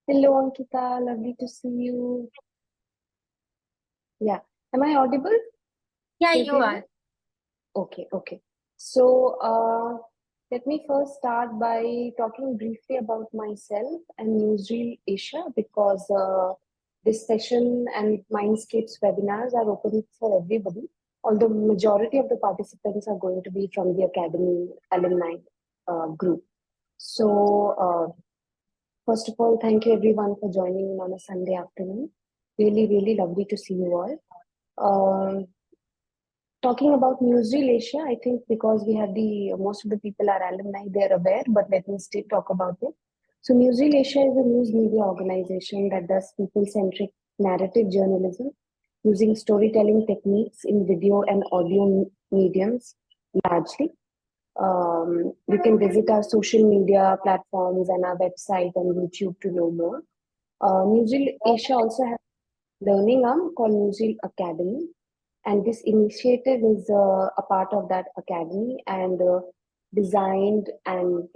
Hello, Ankita. Lovely to see you. Yeah. Am I audible Yeah, to you everyone? are. Okay, okay. So, let me first start by talking briefly about myself and Newsreel Asia because this session and Mindscapes webinars are open for everybody, although majority of the participants are going to be from the Academy alumni group. So, first of all, thank you everyone for joining in on a Sunday afternoon. Really, really lovely to see you all. Uh, Talking about Newsreel Asia, I think because we have the most of the people are alumni, they're aware, but let me still talk about it. So, Newsreel Asia is a news media organization that does people centric narrative journalism using storytelling techniques in video and audio mediums largely. You can visit our social media platforms and our website and YouTube to know more. Newsreel Asia also has a learning arm called Newsreel Academy, and this initiative is a part of that academy and designed and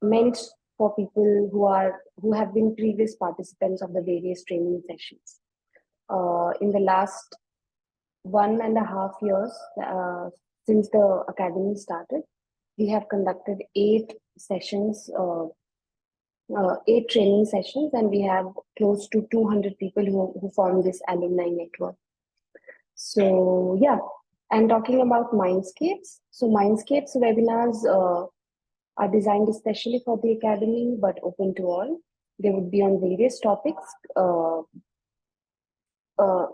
meant for people who have been previous participants of the various training sessions. In the last 1.5 years since the academy started, we have conducted 8 training sessions, and we have close to 200 people who form this alumni network. So, yeah, and talking about Mindscapes. So, Mindscapes webinars are designed especially for the academy, but open to all. They would be on uh,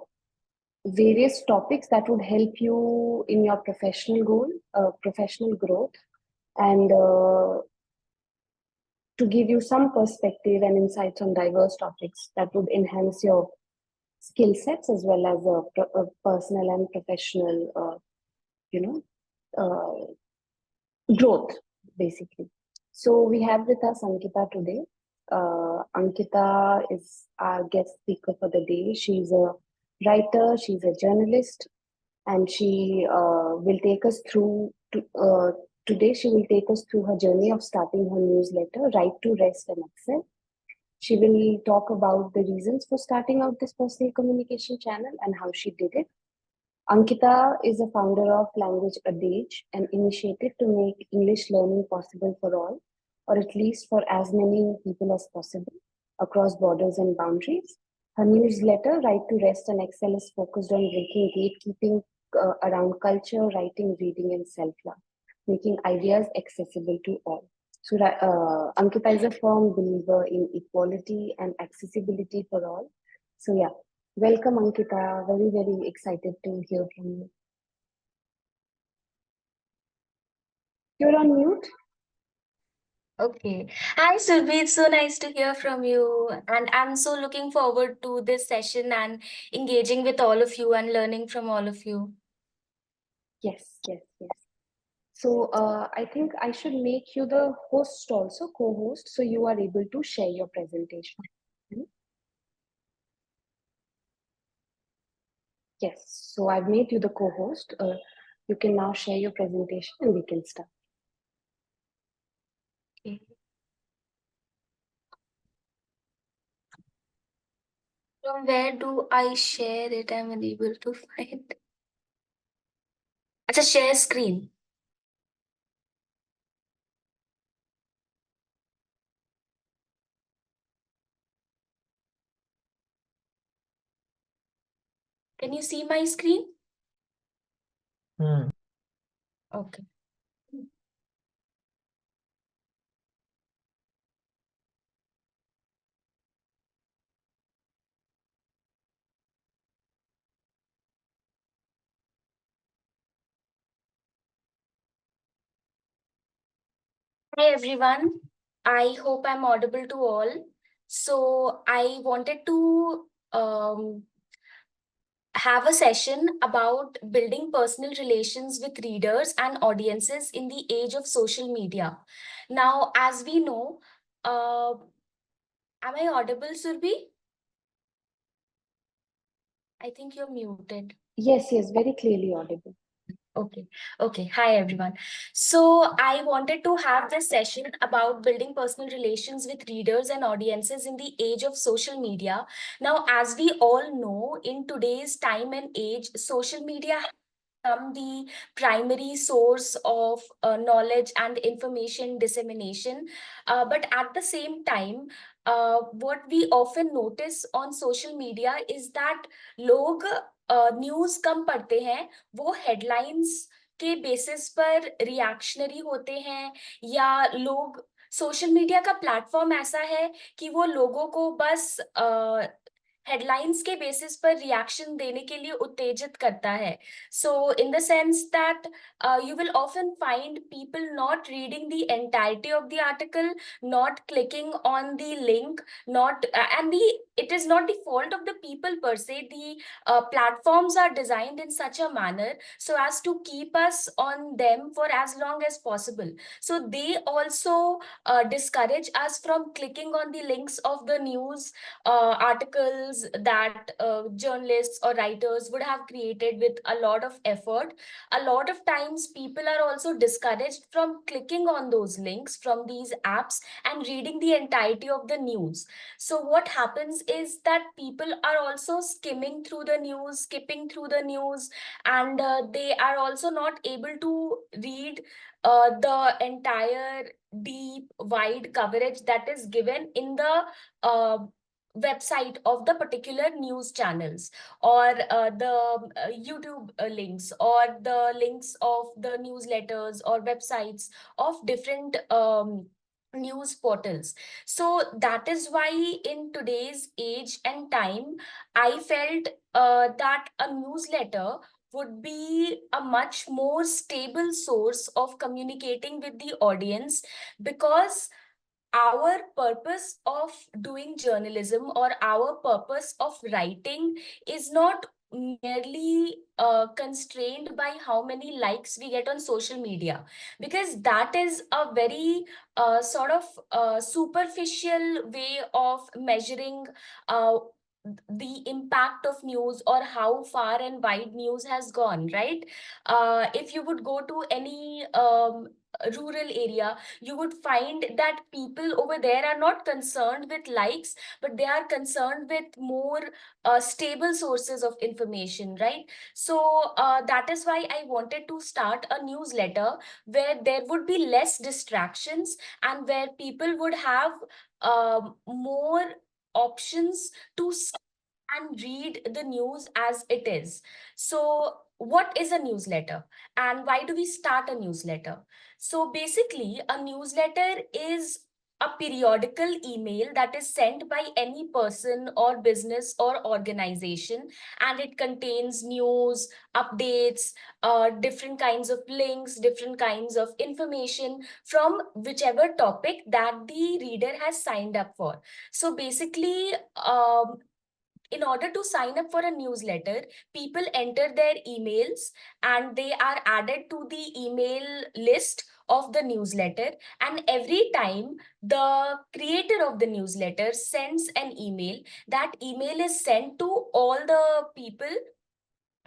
various topics that would help you in your professional growth, and to give you some perspective and insights on diverse topics that would enhance your skill sets as well as a personal and professional, you know, growth, basically. So we have with us Ankita today. Ankita is our guest speaker for the day. She's a writer, she's a journalist, and she will take us through today. She will take us through her journey of starting her newsletter, Right to Rest and Excel. She will talk about the reasons for starting out this personal communication channel and how she did it. Ankita is a founder of Language Adage, an initiative to make English learning possible for all, or at least for as many people as possible, across borders and boundaries. Her newsletter, Right to Rest and Excel, is focused on breaking gatekeeping around culture, writing, reading, and self love, making ideas accessible to all. So, Ankita is a firm believer in equality and accessibility for all. So, yeah, welcome, Ankita. Very, very excited to hear from you. You're on mute. Okay. Hi, Surbhi. It's so nice to hear from you. And I'm so looking forward to this session and engaging with all of you and learning from all of you. Yes, yes, yes. So, I think I should make you the host also, co-host, so you are able to share your presentation. Hmm? Yes. So I've made you the co-host. You can now share your presentation and we can start. Okay. From where do I share it? I'm unable to find. It's a share screen. Can you see my screen? Okay. Hi, everyone. I hope I'm audible to all. So I wanted to have a session about building personal relations with readers and audiences in the age of social media. Now, as we know, am I audible, Surbhi? I think you're muted. Yes, yes, very clearly audible. Okay. Okay. Hi, everyone. So I wanted to have this session about building personal relations with readers and audiences in the age of social media. Now, as we all know, in today's time and age, social media has become the primary source of knowledge and information dissemination. But at the same time, what we often notice on social media is that लोग news कम पढ़ते हैं, वो headlines के basis पर reactionary होते हैं, या लोग सोशल मीडिया का प्लेटफॉर्म ऐसा है कि वो लोगों को बस हेडलाइंस के बेसिस पर रिएक्शन देने के लिए उत्तेजित करता है. So in the sense that you will often find people not reading the entirety of the article, not clicking on the link, not and the it is not the fault of the people per se. The platforms are designed in such a manner so as to keep us on them for as long as possible. So they also discourage us from clicking on the links of the news articles that journalists or writers would have created with a lot of effort. A lot of times people are also discouraged from clicking on those links from these apps and reading the entirety of the news. So what happens is that people are also skimming through the news, skipping through the news, and they are also not able to read the entire deep wide coverage that is given in the website of the particular news channels, or the YouTube links, or the links of the newsletters or websites of different news portals. So that is why in today's age and time, I felt that a newsletter would be a much more stable source of communicating with the audience, because our purpose of doing journalism or our purpose of writing is not merely constrained by how many likes we get on social media, because that is a very sort of superficial way of measuring uh, the impact of news or how far and wide news has gone, right? If you would go to any rural area, you would find that people over there are not concerned with likes, but they are concerned with more stable sources of information, right? So that is why I wanted to start a newsletter where there would be less distractions and where people would have more options to and read the news as it is. So, what is a newsletter and why do we start a newsletter? So, basically, a newsletter is a periodical email that is sent by any person or business or organization, and it contains news, updates, different kinds of links, different kinds of information from whichever topic that the reader has signed up for. So basically, in order to sign up for a newsletter, people enter their emails and they are added to the email list of the newsletter. And every time the creator of the newsletter sends an email, that email is sent to all the people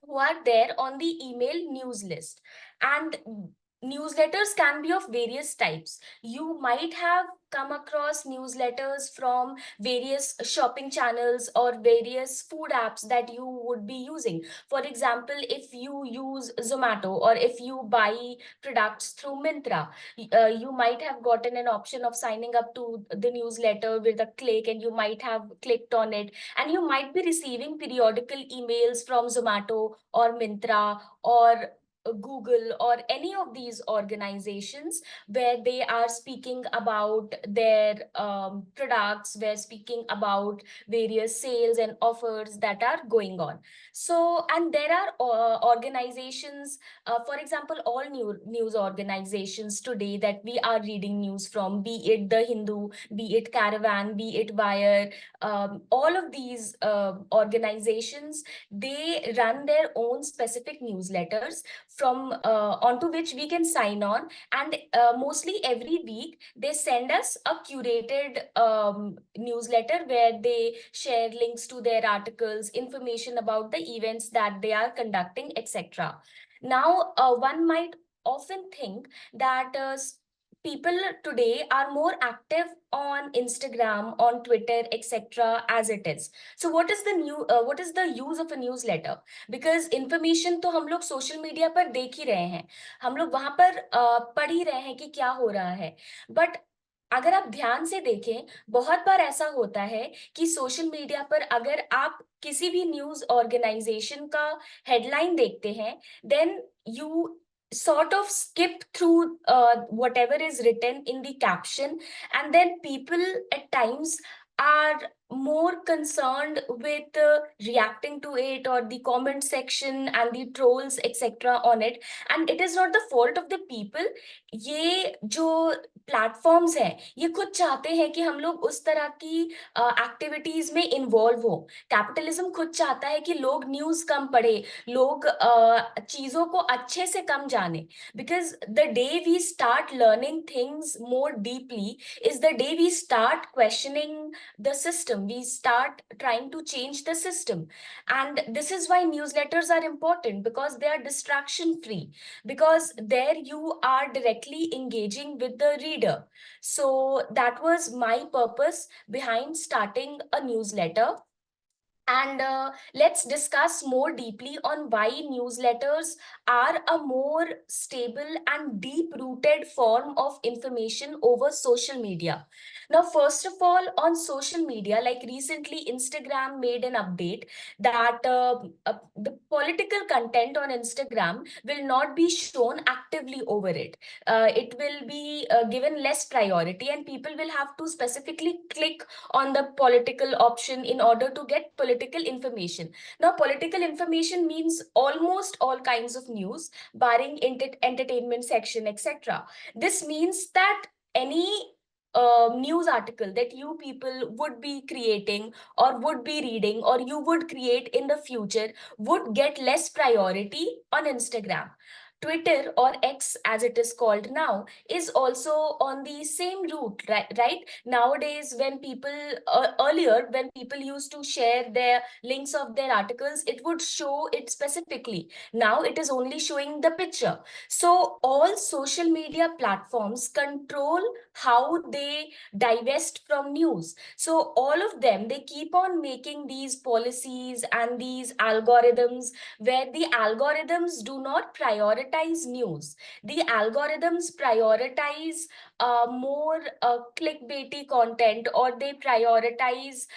who are there on the email news list. And newsletters can be of various types. You might have come across newsletters from various shopping channels or various food apps that you would be using. For example, if you use Zomato or if you buy products through Myntra, you might have gotten an option of signing up to the newsletter with a click, and you might have clicked on it, and you might be receiving periodical emails from Zomato or Myntra or Google or any of these organizations where they are speaking about their products, where speaking about various sales and offers that are going on. So, and there are organizations, for example, all news organizations today that we are reading news from, be it The Hindu, be it Caravan, be it Wire, all of these organizations, they run their own specific newsletters from onto which we can sign on, and mostly every week they send us a curated newsletter where they share links to their articles, information about the events that they are conducting, etc. Now, one might often think that people today are more active on Instagram, on Twitter, etc. as it is. So, what is the what is the use of a newsletter? Because information तो हम लोग social media पर देख ही रहे हैं, हम लोग वहां पर पढ़ ही रहे हैं कि क्या हो रहा है. बट अगर आप ध्यान से देखें, बहुत बार ऐसा होता है कि सोशल मीडिया पर अगर आप किसी भी न्यूज ऑर्गेनाइजेशन का हेडलाइन देखते हैं, then you sort of skip through whatever is written in the caption, and then people at times are more concerned with reacting to it, or the comment section and the trolls etc on it. And it is not the fault of the people. ये जो platforms हैं, ये खुद चाहते हैं कि हम लोग उस तरह की एक्टिविटीज में इन्वॉल्व हो. कैपिटलिज्म खुद चाहता है कि लोग न्यूज कम पढ़े, लोग चीजों को अच्छे से कम जाने. Because the day we start learning things more deeply is the day we start questioning the system, we start trying to change the system. And this is why newsletters are important, because they are distraction free, because there you are directly engaging with the reader. So that was my purpose behind starting a newsletter. And let's discuss more deeply on why newsletters are a more stable and deep rooted form of information over social media. Now, first of all, on social media, like recently, Instagram made an update that the political content on Instagram will not be shown actively over it. It will be given less priority, and people will have to specifically click on the political option in order to get political information. Now, political information means almost all kinds of news, barring entertainment section, etc. This means that any news article that you people would be creating or would be reading or you would create in the future would get less priority on Instagram. Twitter, or X as it is called now, is also on the same route, right? Nowadays, when people, earlier, when people used to share their links of their articles, it would show it specifically. Now it is only showing the picture. So all social media platforms control how they divest from news. So all of them, they keep on making these policies and these algorithms where the algorithms do not prioritize news. The algorithms prioritize more clickbaity content, or they prioritize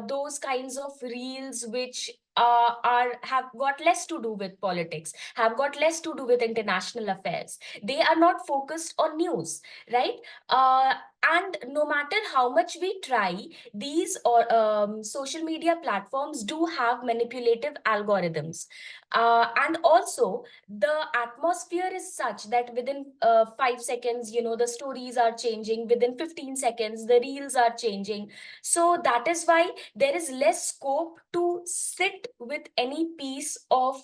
those kinds of reels which are have got less to do with politics, have got less to do with international affairs. They are not focused on news, right? And no matter how much we try, these or social media platforms do have manipulative algorithms. And also, the atmosphere is such that within 5 seconds, the stories are changing. Within 15 seconds, the reels are changing. So that is why there is less scope to sit with any piece of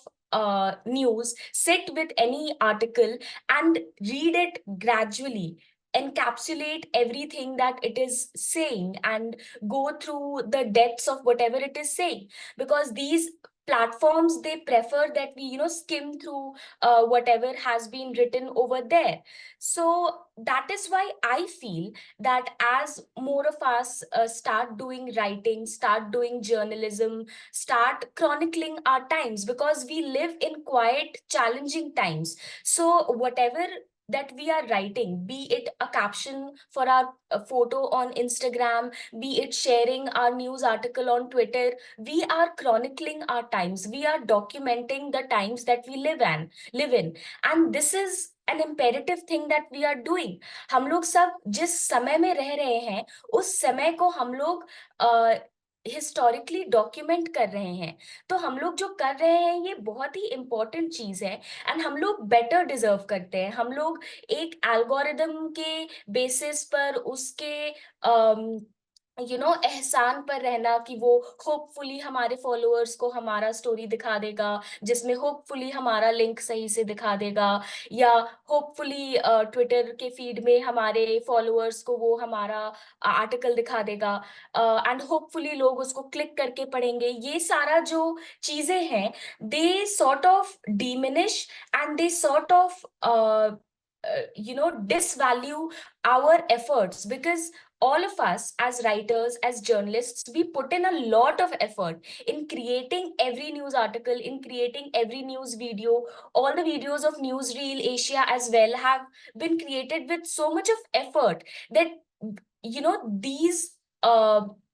news, sit with any article and read it gradually, encapsulate everything that it is saying, and go through the depths of whatever it is saying. Because these platforms, they prefer that we skim through whatever has been written over there. So that is why I feel that as more of us start doing writing, start doing journalism, start chronicling our times, because we live in quite challenging times. So whatever that we are writing, be it a caption for our photo on Instagram, be it sharing our news article on Twitter, we are chronicling our times. We are documenting the times that we live in. And this is an imperative thing that we are doing. हम लोग सब जिस समय में रह रहे हैं, उस समय को हम लोग हिस्टोरिकली डॉक्यूमेंट कर रहे हैं. तो हम लोग जो कर रहे हैं, ये बहुत ही इंपॉर्टेंट चीज है. एंड हम लोग बेटर डिजर्व करते हैं. हम लोग एक एल्गोरिदम के बेसिस पर, उसके एहसान पर रहना कि वो होपफुली हमारे फॉलोअर्स को हमारा स्टोरी दिखा देगा, जिसमें होपफुली हमारा लिंक सही से दिखा देगा, या होपफुली ट्विटर के फीड में हमारे फॉलोअर्स को वो हमारा आर्टिकल दिखा देगा, एंड होपफुली लोग उसको क्लिक करके पढ़ेंगे। ये सारा जो चीजें हैं, they sort of diminish and they sort of disvalue our efforts, because all of us as writers, as journalists, we put in a lot of effort in creating every news article, in creating every news video. All the videos of Newsreel Asia as well have been created with so much of effort that these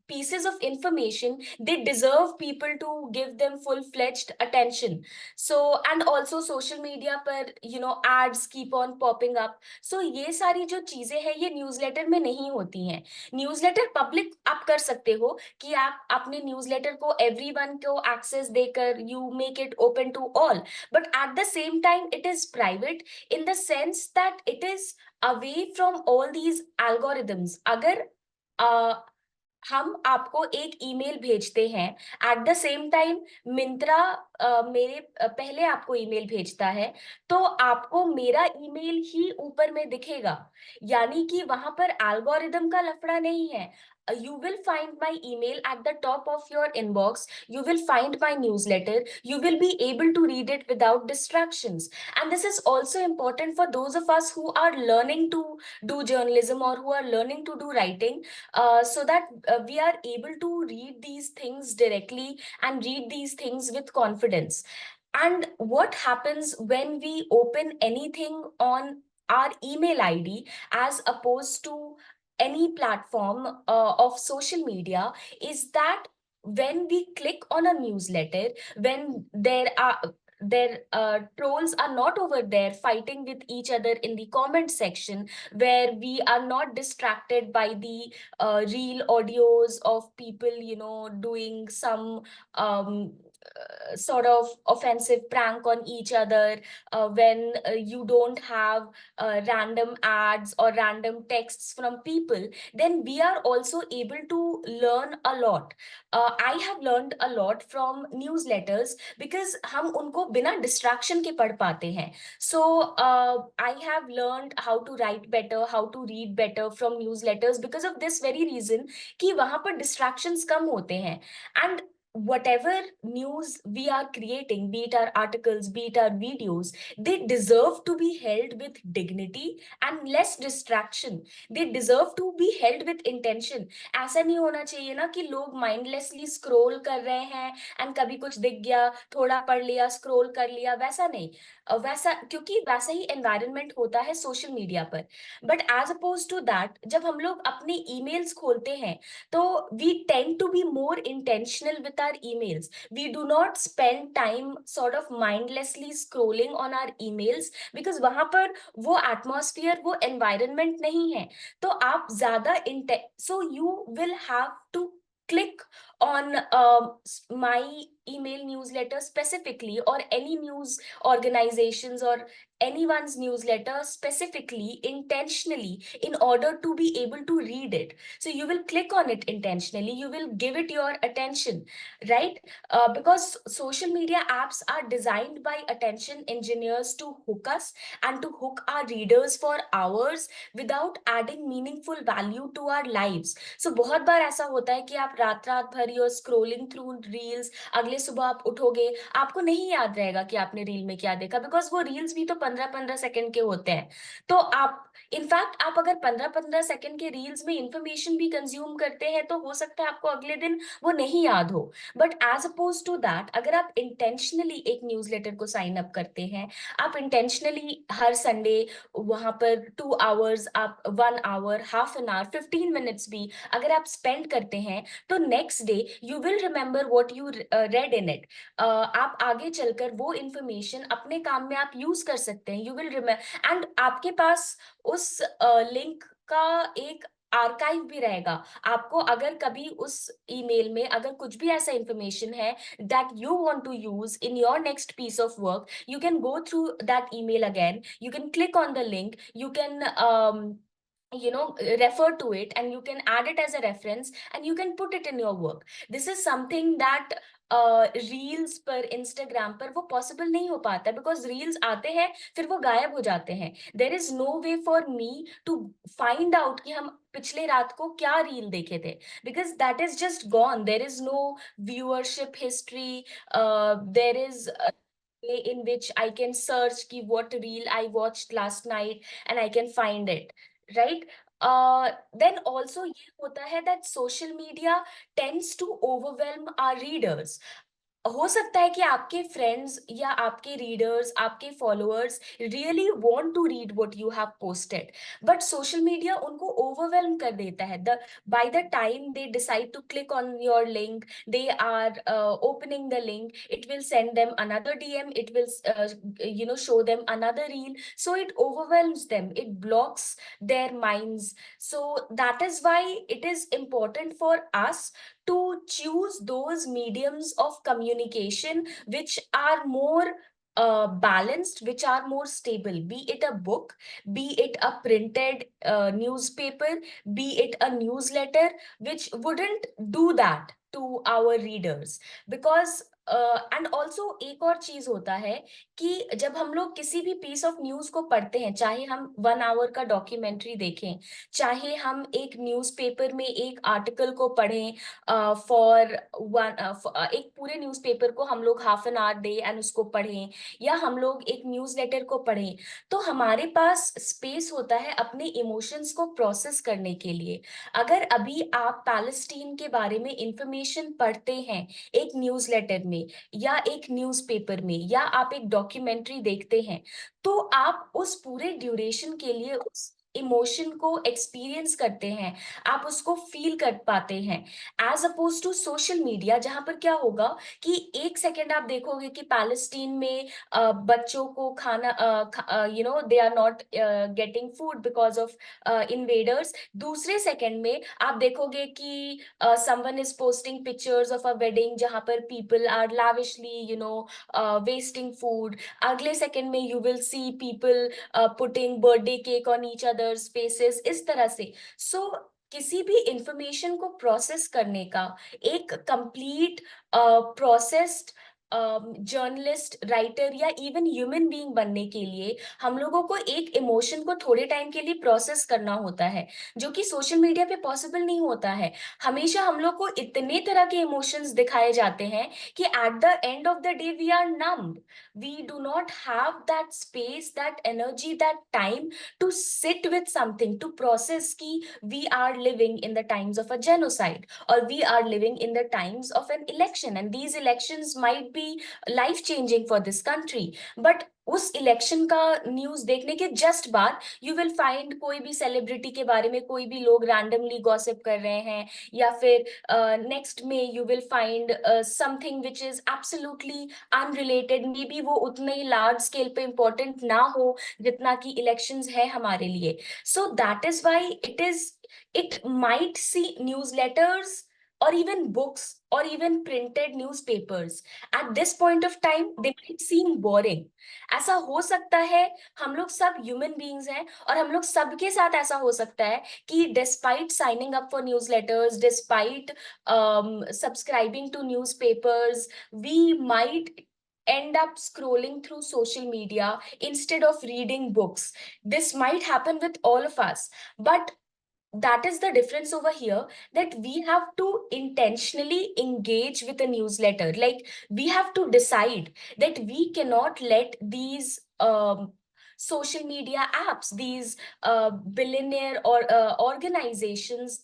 pieces of information, they deserve people to give them full-fledged attention. So, and also social media पर ads keep on popping up. So ये सारी जो चीजें हैं, ये newsletter में नहीं होती हैं। न्यूज़लेटर पब्लिक आप कर सकते हो कि आप अपने न्यूज़लेटर को एवरीवन को एक्सेस देकर you make it open to all, but at the same time it is private in the sense that it is away from all these algorithms. अगर हम आपको एक ईमेल भेजते हैं, at the same time Myntra मेरे पहले आपको email भेजता है, तो आपको मेरा ईमेल ही ऊपर में दिखेगा, यानी कि वहां पर एल्गोरिदम का लफड़ा नहीं है। You will find my email at the top of your inbox. You will find my newsletter. You will be able to read it without distractions. And this is also important for those of us who are learning to do journalism or who are learning to do writing, so that we are able to read these things directly and read these things with confidence. And what happens when we open anything on our email ID as opposed to any platform of social media is that when we click on a newsletter, when their trolls are not over there fighting with each other in the comment section, where we are not distracted by the real audios of people doing some sort of offensive prank on each other, when you don't have random ads or random texts from people, then we are also able to learn a lot. I have learned a lot from newsletters because हम उनको बिना distraction के पढ़ पाते हैं. So I have learned how to write better, how to read better from newsletters because of this very reason कि वहां पर distractions कम होते हैं. And whatever news we are creating, be it our articles, be it our videos, they deserve to be held with dignity and less distraction. They deserve to be held with intention. ऐसा नहीं होना चाहिए ना कि लोग mindlessly scroll कर रहे हैं and कभी कुछ दिख गया, थोड़ा पढ़ लिया, scroll कर लिया, वैसा नहीं. वैसा, क्योंकि वैसा ही environment होता है social media पर. But as opposed to that, जब हम लोग अपने emails खोलते हैं, तो we tend to be more intentional with our emails. We do not spend time sort of mindlessly scrolling on our emails because वहां पर वो atmosphere, वो environment नहीं है. तो आप ज्यादा so you will have to click on my email newsletter specifically, or any news organizations or anyone's newsletter specifically, intentionally, in order to be able to read it. So you will click on it intentionally, you will give it your attention, right? Because social media apps are designed by attention engineers to hook us and to hook our readers for hours without adding meaningful value to our lives. So बहुत बार ऐसा होता है कि आप रात रात भर you're scrolling through reels, अगले सुबह आप उठोगे, आपको नहीं याद रहेगा कि आपने रील में क्या देखा, बिकॉज वो रील्स भी तो 15-15 सेकंड के होते हैं. तो आप इनफैक्ट आप अगर 15-15 सेकंड के रील्स में इंफॉर्मेशन भी कंज्यूम करते हैं, तो हो सकता है आपको अगले दिन वो नहीं याद हो. But as opposed to that, अगर आप इंटेंशनली एक न्यूज़लेटर को साइन अप करते हैं, आप इंटेंशनली हर संडे वहां पर 2 आवर्स, आप 1 hour, half an hour, 15 minutes भी अगर आप स्पेंड करते हैं, तो next day you will remember what you read in it. आप आगे चलकर वो इंफॉर्मेशन अपने काम में आप यूज कर सकते हैं. यू विल रिमेंबर, एंड आपके पास उस लिंक का एक आर्काइव भी रहेगा. आपको अगर कभी उस ईमेल में अगर कुछ भी ऐसा इंफॉर्मेशन है that you want to use in your next piece of work, you can go through that email again, you can click on the link, you can refer to it, and you can add it as a reference, and you can put it in your work. This is something that reels पर, Instagram पर वो possible नहीं हो पाता, because reels आते हैं फिर वो गायब हो जाते हैं. There is no way for me to find out कि हम पिछले रात को क्या रील देखे थे, because that is just gone. There is no viewership history. There is in which I can search ki what reel I watched last night, and I can find it, right? Then also ये होता है that social media tends to overwhelm our readers. हो सकता है कि आपके friends या आपके रीडर्स, आपके followers really want to read what you have posted, but social media उनको ओवरवेलम कर देता है. The by the time they decide to click on your link, they are opening the link, it will send them another DM, it will show them another reel, so it overwhelms them, it blocks their minds. So that is why it is important for us to choose those mediums of communication which are more balanced, which are more stable, be it a book, be it a printed newspaper, be it a newsletter, which wouldn't do that to our readers. Because and also एक और चीज होता है कि जब हम लोग किसी भी पीस ऑफ न्यूज को पढ़ते हैं, चाहे हम 1 आवर का डॉक्यूमेंट्री देखें, चाहे हम एक न्यूज़पेपर में एक आर्टिकल को पढ़ें, फॉर एक पूरे न्यूज़पेपर को हम लोग half an our they and उसको पढ़ें, या हम लोग एक न्यूज़लेटर को पढ़ें, तो हमारे पास स्पेस होता है अपने इमोशंस को प्रोसेस करने के लिए. अगर अभी आप पैलेस्टीन के बारे में इंफॉर्मेशन पढ़ते हैं एक न्यूज़लेटर में या एक न्यूज़पेपर में, या आप एक डॉक्यूमेंट्री देखते हैं, तो आप उस पूरे ड्यूरेशन के लिए उस इमोशन को एक्सपीरियंस करते हैं, आप उसको फील कर पाते हैं. As opposed to social media, जहां पर क्या होगा कि एक सेकेंड आप देखोगे कि पैलेस्टीन में बच्चों को खाना, they are not getting food because of invaders. दूसरे सेकेंड में आप देखोगे कि someone is posting pictures of a wedding जहां पर people are lavishly wasting food. अगले सेकेंड में you will see people putting birthday cake on each others faces, इस तरह से. सो किसी भी इंफॉर्मेशन को प्रोसेस करने का एक कंप्लीट प्रोसेस्ड जर्नलिस्ट, राइटर या इवन ह्यूमन बीइंग बनने के लिए हम लोगों को एक इमोशन को थोड़े टाइम के लिए प्रोसेस करना होता है, जो कि सोशल मीडिया पे पॉसिबल नहीं होता है. हमेशा हम लोग को इतने तरह के इमोशंस दिखाए जाते हैं कि at the end of the day we are numbed. We do not have that space, that energy, that time to sit with something, to process ki we are living in the times of a genocide, or we are living in the times of an election, and these elections might be life changing for this country. But उस election का news देखने के just बाद you will find कोई भी celebrity के बारे में कोई भी लोग रैंडमली गॉसिप कर रहे हैं, या फिर नेक्स्ट में you will find something which is absolutely unrelated. May be वो उतने ही लार्ज स्केल पे इम्पोर्टेंट ना हो जितना कि इलेक्शंस है हमारे लिए. So that is why it might see newsletters or even books or even printed newspapers at this point of time, they might seem boring. ऐसा हो सकता है, हम लोग सब ह्यूमन बीइंग्स हैं, और हम लोग सबके साथ ऐसा हो सकता है कि despite signing up for newsletters, despite subscribing to newspapers, we might end up scrolling through social media instead of reading books. This might happen with all of us, but that is the difference over here, that we have to intentionally engage with a newsletter. Like, we have to decide that we cannot let these social media apps, these billionaire or organizations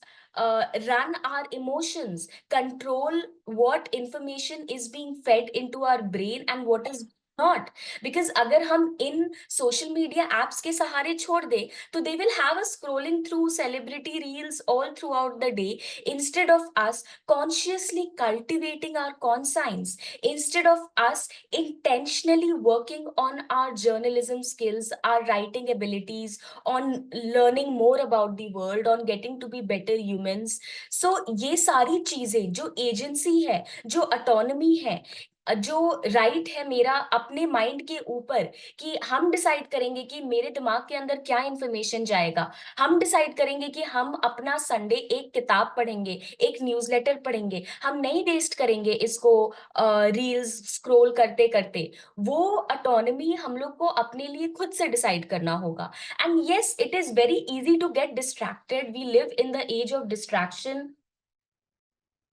run our emotions, control what information is being fed into our brain and what is not. Because अगर हम इन social media apps के सहारे छोड़ दे, तो they will have us scrolling through celebrity reels all throughout the day, instead of us consciously cultivating our conscience, instead of us intentionally working on our journalism skills, our writing abilities, on learning more about the world, on getting to be better humans. So ये सारी चीजें, जो agency है, जो autonomy है, जो right है मेरा अपने माइंड के ऊपर, कि हम डिसाइड करेंगे कि मेरे दिमाग के अंदर क्या इंफॉर्मेशन जाएगा। हम डिसाइड करेंगे कि हम अपना संडे एक किताब पढ़ेंगे, एक न्यूज़लेटर पढ़ेंगे, हम नहीं वेस्ट करेंगे इसको रील्स स्क्रॉल करते करते। वो ऑटोनॉमी हम लोग को अपने लिए खुद से डिसाइड करना होगा। And yes, it is very easy to get distracted, we live in the age of distraction,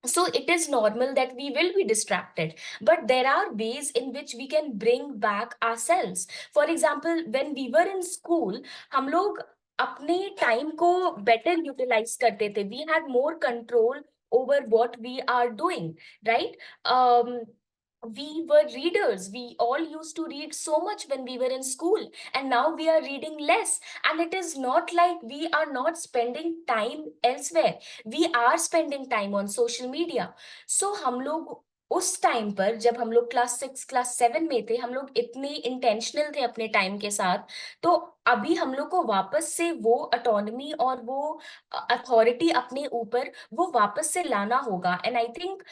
so it is normal that we will be distracted, but there are ways in which we can bring back ourselves. For example, when we were in school, हम लोग अपने time को better utilize करते थे, we had more control over what we are doing, right? We were readers, we all used to read so much when we were in school, and now we are reading less. And it is not like we are not spending time elsewhere, we are spending time on social media. So हम लोग उस time पर, जब हम लोग class 6 class 7 में थे, हम लोग इतने इंटेंशनल थे अपने टाइम के साथ। तो अभी हम लोग को वापस से वो ऑटोनॉमी और वो अथॉरिटी अपने ऊपर वो वापस से लाना होगा। And I think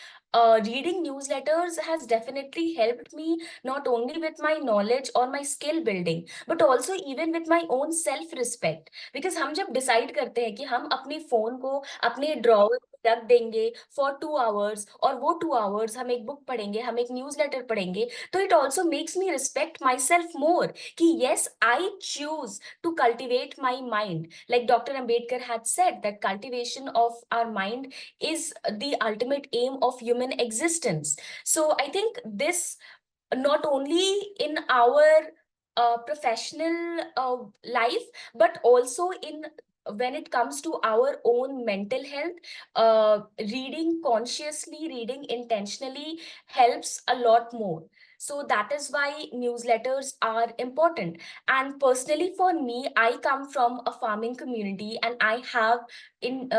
reading newsletters has definitely helped me, not only with my knowledge or my skill building, but also even with my own self respect. Because हम जब डिसाइड करते हैं कि हम अपने फोन को अपने ड्रॉवर रख देंगे फॉर 2 आवर्स, और वो 2 आवर्स हम एक बुक पढ़ेंगे, हम एक न्यूज़लेटर पढ़ेंगे, तो it also makes me respect my self मोर, कि yes, I choose to cultivate my mind. Like Dr. Ambedkar had said that cultivation of our mind is the ultimate aim of human existence. So I think this, not only in our professional life, but also in when it comes to our own mental health, reading consciously, reading intentionally helps a lot more. So that is why newsletters are important. And personally for me, I come from a farming community, and I have in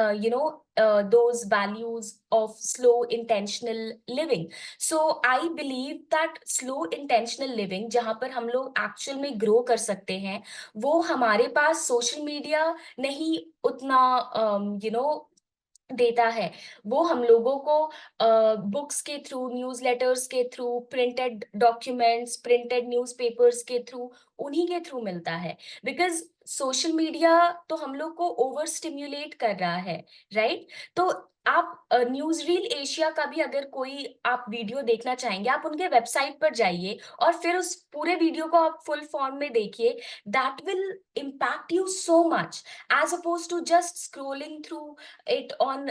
those values of slow intentional living. So I believe that slow intentional living, जहां पर हम लोग actual में grow कर सकते हैं, वो हमारे पास सोशल मीडिया नहीं उतना देता है। वो हम लोगों को बुक्स के थ्रू, न्यूज़लेटर्स के through, printed documents, printed newspapers के थ्रू, उन्हीं के थ्रू मिलता है। बिकॉज सोशल मीडिया तो हम लोग को ओवर स्टिम्युलेट कर रहा है, राइट? तो आप न्यूज रील एशिया का भी अगर कोई आप वीडियो देखना चाहेंगे, आप उनके वेबसाइट पर जाइए और फिर उस पूरे वीडियो को आप फुल फॉर्म में देखिए। That will impact you so much, as opposed to just scrolling through it on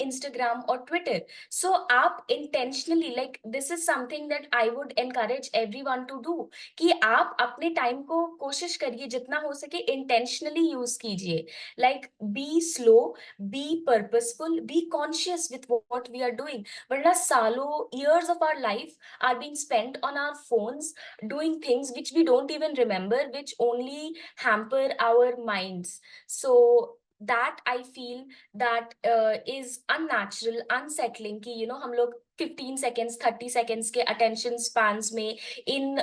Instagram or Twitter. So आप intentionally, like this is something that I would encourage everyone to do, कि आप अपने time को कोशिश करिए जितना हो सके intentionally यूज कीजिए। like be slow, be purposeful, be conscious with what we are doing, वरना सालों years of our life are being spent on our phones doing things which we don't even remember, which only hamper our minds. So that I feel that is unnatural, unsettling, कि हम लोग 15 seconds 30 seconds के attention spans में इन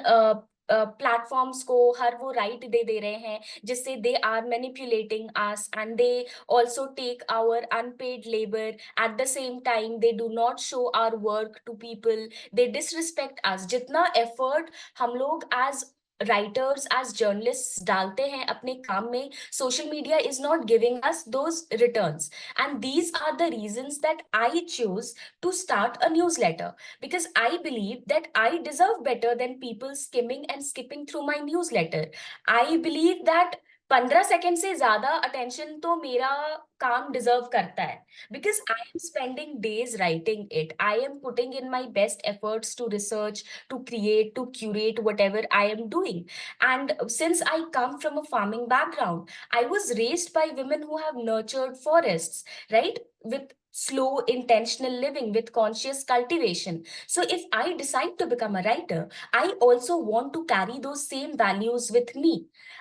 platforms को हर वो right they रहे हैं, जिससे they are manipulating us, and they also take our unpaid labour. At the same time they do not show our work to people, they disrespect us. जितना effort हम लोग as writers as journalist डालते हैं अपने काम में, social media is not giving us those returns. And these are the reasons that I choose to start a newsletter, because I believe that I deserve better than people skimming and skipping through my newsletter. I believe that 15 second से ज्यादा attention तो मेरा काम deserve करता है, because I am spending days writing it, I am putting in my best efforts to research, to create, to curate whatever I am doing. And since I come from a farming background, I was raised by women who have nurtured forests, right? With slow, intentional living, with conscious cultivation. So if I decide to become a writer, I also want to carry those same values with me.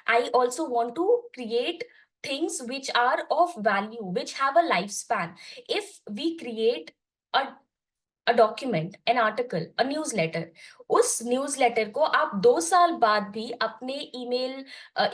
I also want to create things which are of value, which have a lifespan. If we create a document, an article, a newsletter, उस newsletter को आप 2 साल बाद भी अपने email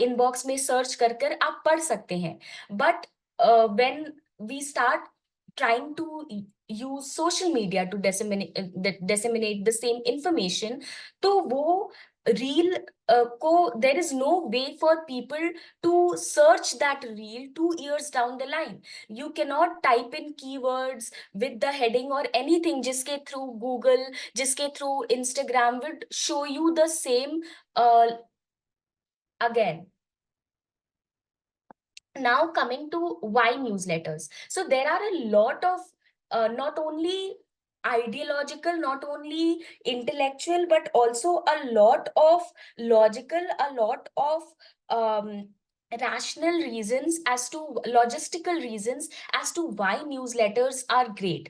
inbox में search कर कर आप पढ़ सकते हैं। But when we start trying to use social media to disseminate the same information, तो वो reel को, there is no way for people to search that reel 2 years down the line. You cannot type in keywords with the heading or anything जिसके through Google, जिसके through Instagram would show you the same again. Now coming to why newsletters. So there are a lot of not only ideological, not only intellectual, but also a lot of logical, a lot of rational reasons as to logistical reasons as to why newsletters are great.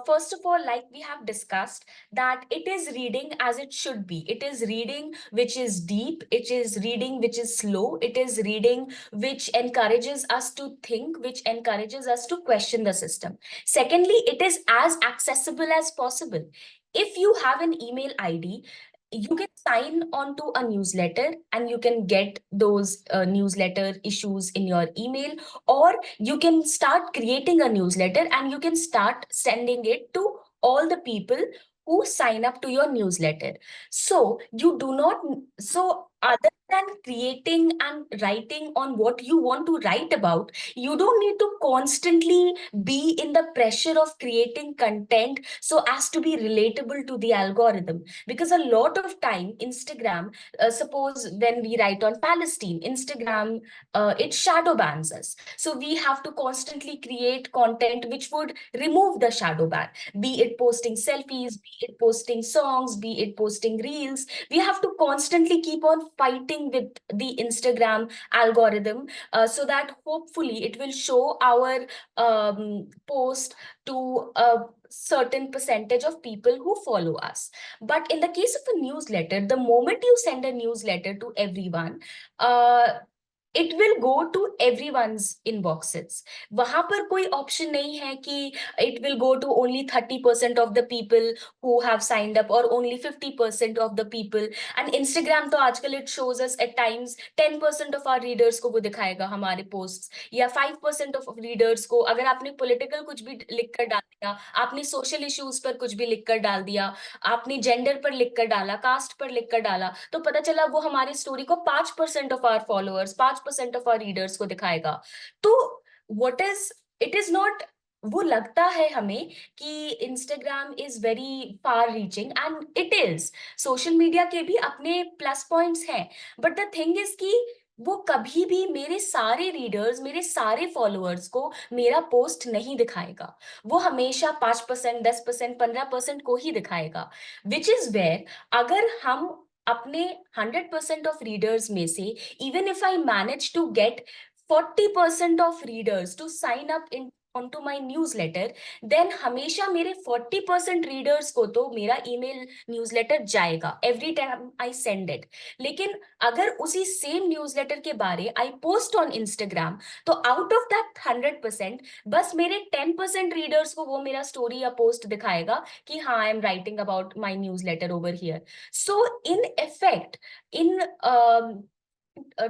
First of all, like we have discussed, that it is reading as it should be. It is reading which is deep, it is reading which is slow, it is reading which encourages us to think, which encourages us to question the system. Secondly, it is as accessible as possible. If you have an email ID, you can sign on to a newsletter and you can get those newsletter issues in your email, or you can start creating a newsletter and you can start sending it to all the people who sign up to your newsletter. So you do not, so other than creating and writing on what you want to write about, you don't need to constantly be in the pressure of creating content so as to be relatable to the algorithm. Because a lot of time, Instagram, suppose when we write on Palestine, Instagram, it shadow bans us. So we have to constantly create content which would remove the shadow ban, be it posting selfies, be it posting songs, be it posting reels. We have to constantly keep on fighting with the Instagram algorithm, so that hopefully it will show our post to a certain percentage of people who follow us. But in the case of a newsletter, the moment you send a newsletter to everyone, it will go to everyone's inboxes. वहां पर कोई option नहीं है कि it will go to only 30% of the people who have signed up or only 50% of the people. And Instagram तो आजकल it shows us at times 10% of our readers को वो दिखाएगा हमारे posts, या 5% of readers को। अगर आपने political कुछ भी लिख कर डाल दिया, आपने social issues पर कुछ भी लिख कर डाल दिया, आपने जेंडर पर लिख कर डाला, कास्ट पर लिख कर डाला, तो पता चला वो हमारी स्टोरी को 5% of our followers, 5% of our readers को दिखाएगा। तो what is, it is not, वो लगता है हमें कि Instagram is very far reaching, and it is. Social media के भी अपने प्लस पॉइंट्स हैं, बट द थिंग इज कि वो कभी भी मेरे सारे रीडर्स, मेरे सारे फॉलोअर्स को मेरा पोस्ट नहीं दिखाएगा। वो हमेशा 5%, 10%, 15% को ही दिखाएगा। विच इज वेयर अगर हम अपने 100% ऑफ रीडर्स में से, even if I manage to get 40% of readers to sign up in onto my newsletter, then हमेशा मेरे 40% रीडर्स को तो मेरा ईमेल न्यूज़लेटर जाएगा every time I send it। लेकिन अगर उसी सेम न्यूज़लेटर के बारे आई पोस्ट ऑन इंस्टाग्राम, तो आउट ऑफ दैट 100%, बस मेरे 10% रीडर्स को वो मेरा स्टोरी या पोस्ट दिखाएगा कि हाँ, आई am writing about my newsletter over here. So in effect, in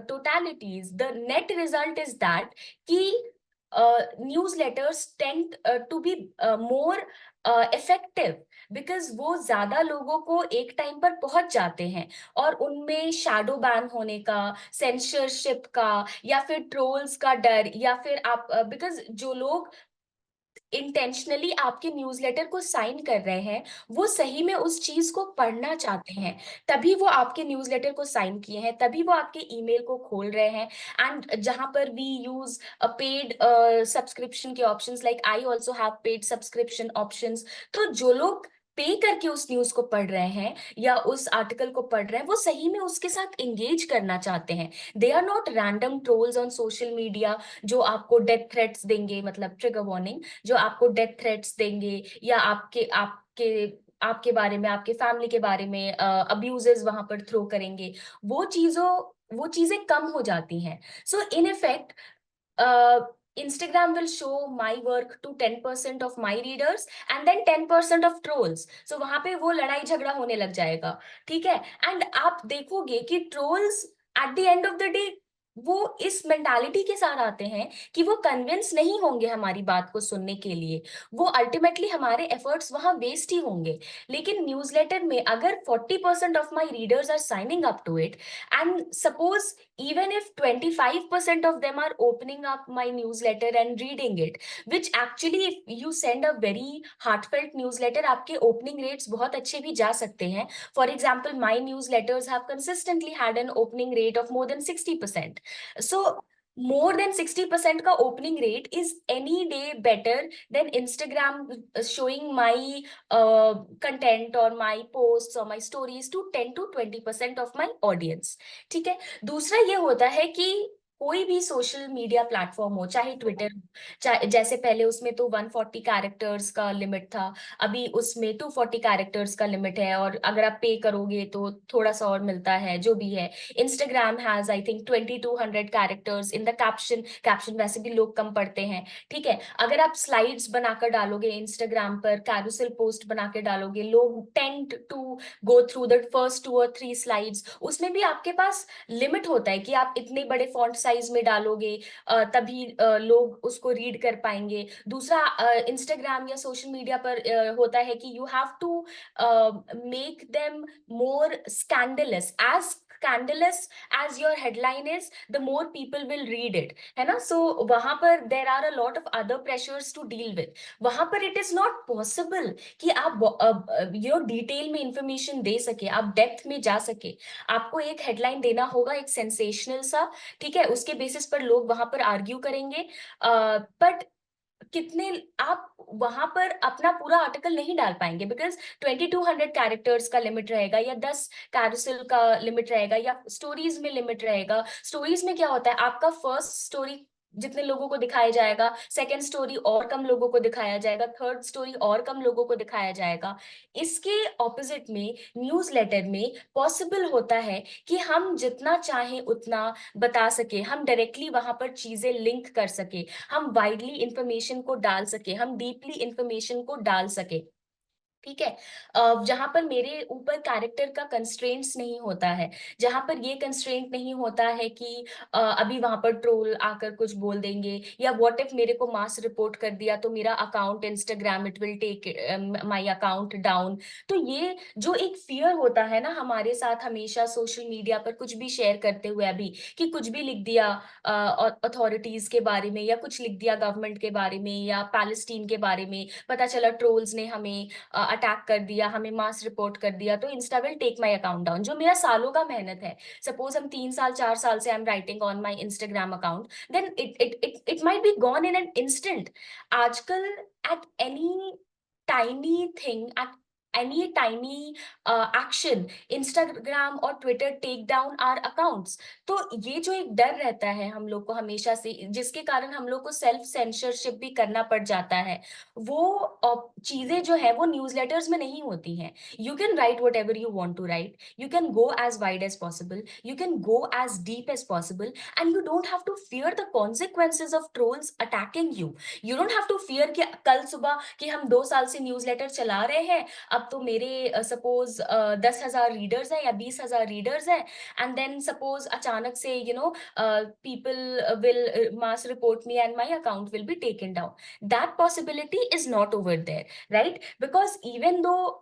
totalities, the net result is that कि newsletters tend to be more effective, because वो ज्यादा लोगों को एक टाइम पर पहुंच जाते हैं, और उनमें शैडो बैन होने का, सेंसरशिप का, या फिर ट्रोल्स का डर, या फिर आप बिकॉज जो लोग इंटेंशनली आपके न्यूज़लेटर को साइन कर रहे हैं, वो सही में उस चीज को पढ़ना चाहते हैं, तभी वो आपके न्यूज़लेटर को साइन किए हैं, तभी वो आपके ईमेल को खोल रहे हैं। एंड जहां पर वी यूज पेड सब्सक्रिप्शन के options, like I also have paid subscription options, तो जो लोग पे करके उस न्यूज को पढ़ रहे हैं या उस आर्टिकल को पढ़ रहे हैं, वो सही में उसके साथ एंगेज करना चाहते हैं। They are not random trolls on social media जो आपको डेथ थ्रेट्स देंगे, मतलब ट्रिगर वार्निंग, जो आपको डेथ थ्रेट्स देंगे, या आपके आपके आपके बारे में, आपके फैमिली के बारे में अब्यूजेस वहां पर थ्रो करेंगे। वो चीजें कम हो जाती हैं। So in effect, Instagram will show my work to 10% of my readers and then 10% of trolls. So वहां पे वो लड़ाई झगड़ा होने लग जाएगा, ठीक है। एंड आप देखोगे कि trolls eight the end of the day वो इस मेंटालिटी के साथ आते हैं कि वो कन्विंस नहीं होंगे हमारी बात को सुनने के लिए, वो अल्टीमेटली हमारे एफर्ट्स वहां वेस्ट ही होंगे। लेकिन न्यूज़लेटर में अगर 40% of my readers are signing up to it, and suppose even if 25% of them are opening up my newsletter and reading it, which actually if you send a very heartfelt newsletter, आपके opening rates बहुत अच्छे भी जा सकते हैं। For example, my newsletters have consistently had an opening rate of more than 60%. So more than 60% का opening rate is any day better than Instagram showing my content or my posts or my stories to 10 to 20% of my audience। ठीक है। दूसरा ये होता है कि कोई भी सोशल मीडिया प्लेटफॉर्म हो, चाहे ट्विटर हो, चाहे जैसे पहले उसमें तो 140 कैरेक्टर्स का लिमिट था, अभी उसमें 240 कैरेक्टर्स का लिमिट है, और अगर आप पे करोगे तो थोड़ा सा और मिलता है, जो भी है। Instagram has I think 2200 characters in the caption. Caption वैसे भी लोग कम पढ़ते हैं, ठीक है। अगर आप स्लाइड्स बनाकर डालोगे इंस्टाग्राम पर, कैरोसेल पोस्ट बना के डालोगे, लोग tend to go through the first 2 or 3 slides, उसमें भी आपके पास लिमिट होता है कि आप इतने बड़े फॉन्ट साइज में डालोगे तभी लोग उसको रीड कर पाएंगे। दूसरा इंस्टाग्राम या सोशल मीडिया पर होता है कि you have to make them more scandalous, as scandalous as your headline is, the more people will read it, है ना। so वहां पर there are a lot of other pressures to deal with। वहां पर it is not possible कि आप यो detail में information दे सके, आप डेप्थ में जा सके। आपको एक हेडलाइन देना होगा, एक सेंसेशनल सा, ठीक है, उसके बेसिस पर लोग वहां पर आर्ग्यू करेंगे। बट कितने आप वहां पर अपना पूरा आर्टिकल नहीं डाल पाएंगे, बिकॉज 2200 कैरेक्टर्स का लिमिट रहेगा, या 10 कैरोसेल का लिमिट रहेगा, या स्टोरीज में लिमिट रहेगा। स्टोरीज में क्या होता है, आपका फर्स्ट स्टोरी जितने लोगों को दिखाया जाएगा, सेकेंड स्टोरी और कम लोगों को दिखाया जाएगा, थर्ड स्टोरी और कम लोगों को दिखाया जाएगा। इसके ऑपोजिट में न्यूज लेटर में पॉसिबल होता है कि हम जितना चाहें उतना बता सके, हम डायरेक्टली वहां पर चीजें लिंक कर सके, हम वाइडली इंफॉर्मेशन को डाल सके, हम डीपली इंफॉर्मेशन को डाल सके, ठीक है। जहां पर मेरे ऊपर कैरेक्टर का कंस्ट्रेंट्स नहीं होता है, जहां पर ये कंस्ट्रेंट नहीं होता है कि अभी वहां पर ट्रोल आकर कुछ बोल देंगे, या व्हाट इफ मेरे को मास रिपोर्ट कर दिया तो मेरा account Instagram it will take my account down. तो ये जो एक फियर होता है ना हमारे साथ हमेशा सोशल मीडिया पर कुछ भी शेयर करते हुए, अभी कि कुछ भी लिख दिया अथॉरिटीज के बारे में, या कुछ लिख दिया गवर्नमेंट के बारे में या पैलेस्टीन के बारे में, पता चला ट्रोल्स ने हमें अटैक कर दिया, हमें मास रिपोर्ट कर दिया, तो Insta will take my account down. जो मेरा सालों का मेहनत है, सपोज हम 3 साल 4 साल से I am writing on my Instagram account, then it might be gone in an instant. आजकल at any tiny thing, at any tiny action, Instagram और Twitter take down our accounts. तो ये जो एक डर रहता है हम लोग को हमेशा से, जिसके कारण हम लोग को सेल्फ सेंसरशिप भी करना पड़ जाता है, वो चीजें जो है वो न्यूज़लेटर्स में नहीं होती हैं। You can write whatever you want to write, you can go as wide as possible, you can go as deep as possible, and you don't have to fear the consequences of trolls attacking you. You don't have to fear कि कल सुबह कि हम 2 साल से newsletter चला रहे हैं, अब तो मेरे सपोज 10,000 रीडर्स हैं या 20,000 रीडर्स हैं, एंड देन सपोज अचानक से people will mass report me and my account will be taken down। That possibility is not over there, right? Because even though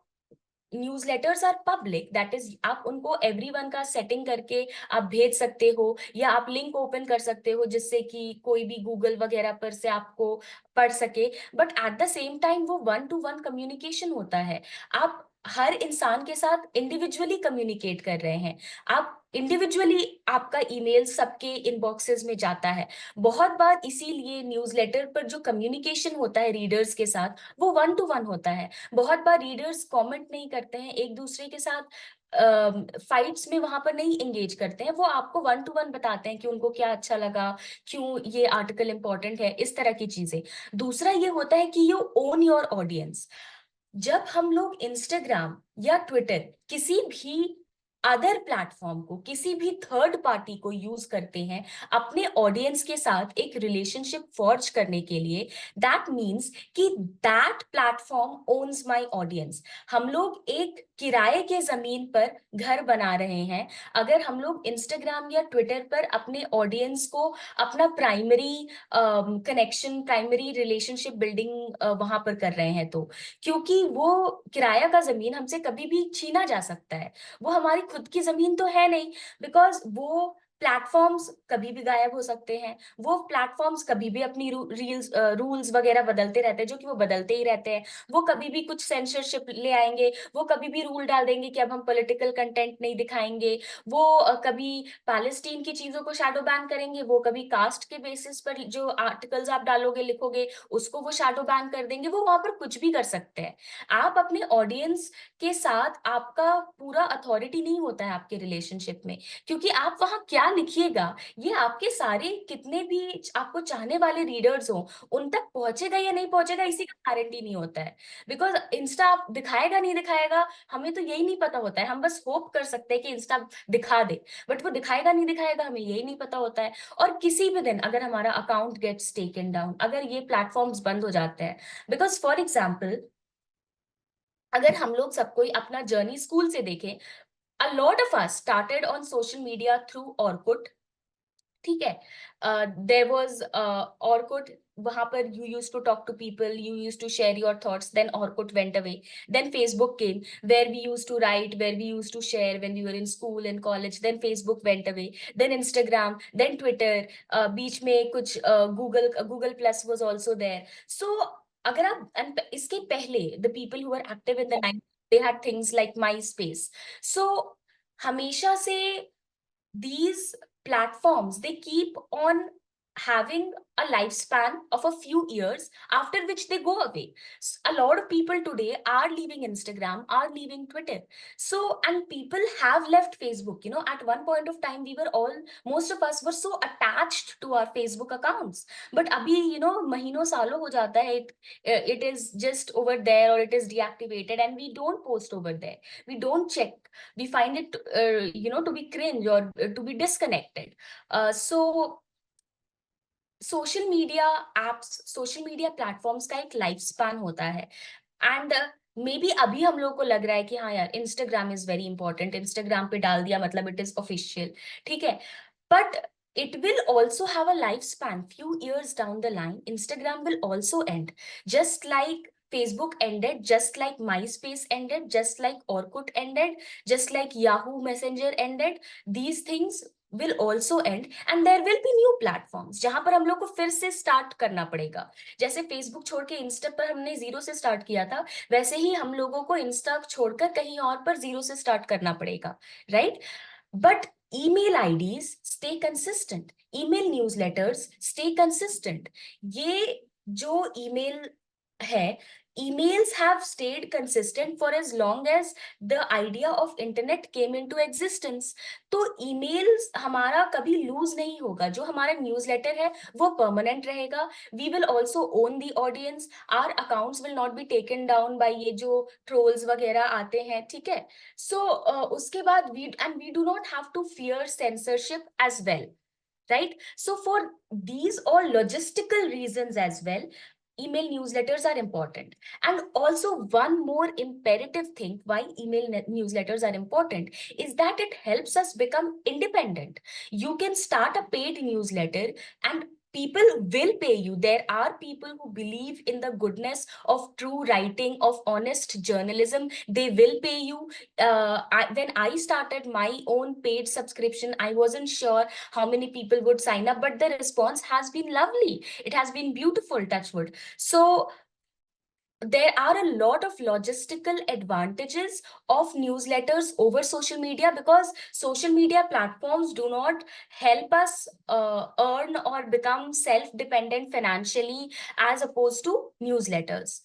newsletters are public, that is आप उनको everyone का setting करके आप भेज सकते हो, या आप लिंक ओपन कर सकते हो जिससे कि कोई भी गूगल वगैरह पर से आपको पढ़ सके, but at the same time वो 1 to 1 कम्युनिकेशन होता है। आप हर इंसान के साथ इंडिविजुअली कम्युनिकेट कर रहे हैं, आप इंडिविजुअली, आपका ईमेल सबके इनबॉक्सेस में जाता है। बहुत बार इसीलिए न्यूज़लेटर पर जो कम्युनिकेशन होता है रीडर्स के साथ, वो 1 to 1 होता है। बहुत बार रीडर्स कमेंट नहीं करते हैं एक दूसरे के साथ, फाइट्स में वहां पर नहीं एंगेज करते हैं, वो आपको 1 to 1 बताते हैं कि उनको क्या अच्छा लगा, क्यों ये आर्टिकल इंपॉर्टेंट है, इस तरह की चीजें। दूसरा ये होता है कि यू ओन योर ऑडियंस। जब हम लोग इंस्टाग्राम या ट्विटर किसी भी अदर प्लेटफॉर्म को, किसी भी थर्ड पार्टी को यूज करते हैं अपने ऑडियंस के साथ एक रिलेशनशिप फॉर्ज करने के लिए, दैट मीन्स कि that platform owns my audience. हम लोग एक किराए के जमीन पर घर बना रहे हैं अगर हम लोग इंस्टाग्राम या ट्विटर पर अपने ऑडियंस को अपना primary connection, primary relationship building वहां पर कर रहे हैं, तो क्योंकि वो किराया का जमीन हमसे कभी भी छीना जा सकता है, वो हमारी खुद की जमीन तो है नहीं। बिकॉज वो प्लेटफॉर्म्स कभी भी गायब हो सकते हैं, वो प्लेटफॉर्म्स कभी भी अपनी रूल्स वगैरह बदलते रहते हैं, जो कि वो बदलते ही रहते हैं। वो कभी भी कुछ सेंसरशिप ले आएंगे, वो कभी भी रूल डाल देंगे कि अब हम पॉलिटिकल कंटेंट नहीं दिखाएंगे, वो कभी पैलेस्टीन की चीजों को शैडो बैन करेंगे, वो कभी कास्ट के बेसिस पर जो आर्टिकल्स आप डालोगे लिखोगे उसको वो शैडो बैन कर देंगे, वो वहां पर कुछ भी कर सकते हैं। आप अपने ऑडियंस के साथ, आपका पूरा अथॉरिटी नहीं होता है आपके रिलेशनशिप में, क्योंकि आप वहां क्या लिखिएगा ये आपके सारे कितने भी आपको चाहने वाले रीडर्स हो उन तक पहुंचेगा या नहीं पहुंचेगा इसी का गारंटी नहीं होता है। बिकॉज इंस्टा आप दिखाएगा नहीं दिखाएगा हमें तो यही नहीं पता होता है, हम बस होप कर सकते हैं कि इंस्टा दिखा दे, बट वो दिखाएगा नहीं दिखाएगा हमें यही नहीं पता होता है। और किसी भी दिन अगर हमारा अकाउंट गेट्स टेकन डाउन, अगर ये प्लेटफॉर्म्स बंद हो जाते हैं, बिकॉज फॉर एग्जाम्पल अगर हम लोग सब कोई अपना जर्नी स्कूल से देखें, a lot of us started on social media through Orkut, ठीक है। देयर वाज Orkut, वहां पर you used to talk to people, you used to share your thoughts, then Orkut went away, then Facebook came where we used to write, where we used to share when we were in school and college, then Facebook went away, then Instagram, then Twitter, बीच में कुछ Google Plus was also there। So अगर आप and इसके पहले the people who were active in the 90s, they had things like MySpace। So हमेशा से these platforms, they keep on having a lifespan of a few years after which they go away. A lot of people today are leaving Instagram, are leaving Twitter. So, and people have left Facebook. You know, at one point of time, we were all, most of us were so attached to our Facebook accounts. But abhi, you know, mahino salo ho jata hai, it is just over there or it is deactivated and we don't post over there. We don't check, we find it to be cringe or to be disconnected। So social media apps, social media platforms का एक life span होता है। And may be अभी हम लोग को लग रहा है कि हाँ यार Instagram is very important, Instagram पे डाल दिया मतलब इट इज ऑफिशियल, ठीक है। But it will also have a lifespan. Few years down the line Instagram will also end, just like Facebook ended, just like MySpace ended, just like Orkut ended, just like Yahoo Messenger ended। These things will also end and there will be new platforms जहां पर हम लोग को फिर से start करना पड़ेगा। जैसे फेसबुक छोड़ के इंस्टा पर हमने जीरो से स्टार्ट किया था, वैसे ही हम लोगों को इंस्टा छोड़कर कहीं और पर जीरो से स्टार्ट करना पड़ेगा, right. But email IDs stay consistent, email newsletters stay consistent। ये जो email है, emails have stayed consistent for as long as the idea of internet came into existence। तो emails हमारा कभी लूज नहीं होगा, जो हमारा न्यूज़लेटर है वो परमानेंट रहेगा। we will also own the audience, our accounts will not be taken down by ये जो ट्रोल्स वगैरह आते हैं, ठीक है। So उसके बाद we do not have to fear censorship as well, right? So for these all logistical reasons as well, email newsletters are important। And also one more imperative thing why email newsletters are important is that it helps us become independent। You can start a paid newsletter and people will pay you। There are people who believe in the goodness of true writing, of honest journalism, they will pay you। When I started my own paid subscription, I wasn't sure how many people would sign up, but the response has been lovely, it has been beautiful, touch wood। So there are a lot of logistical advantages of newsletters over social media, because social media platforms do not help us earn or become self-dependent financially as opposed to newsletters।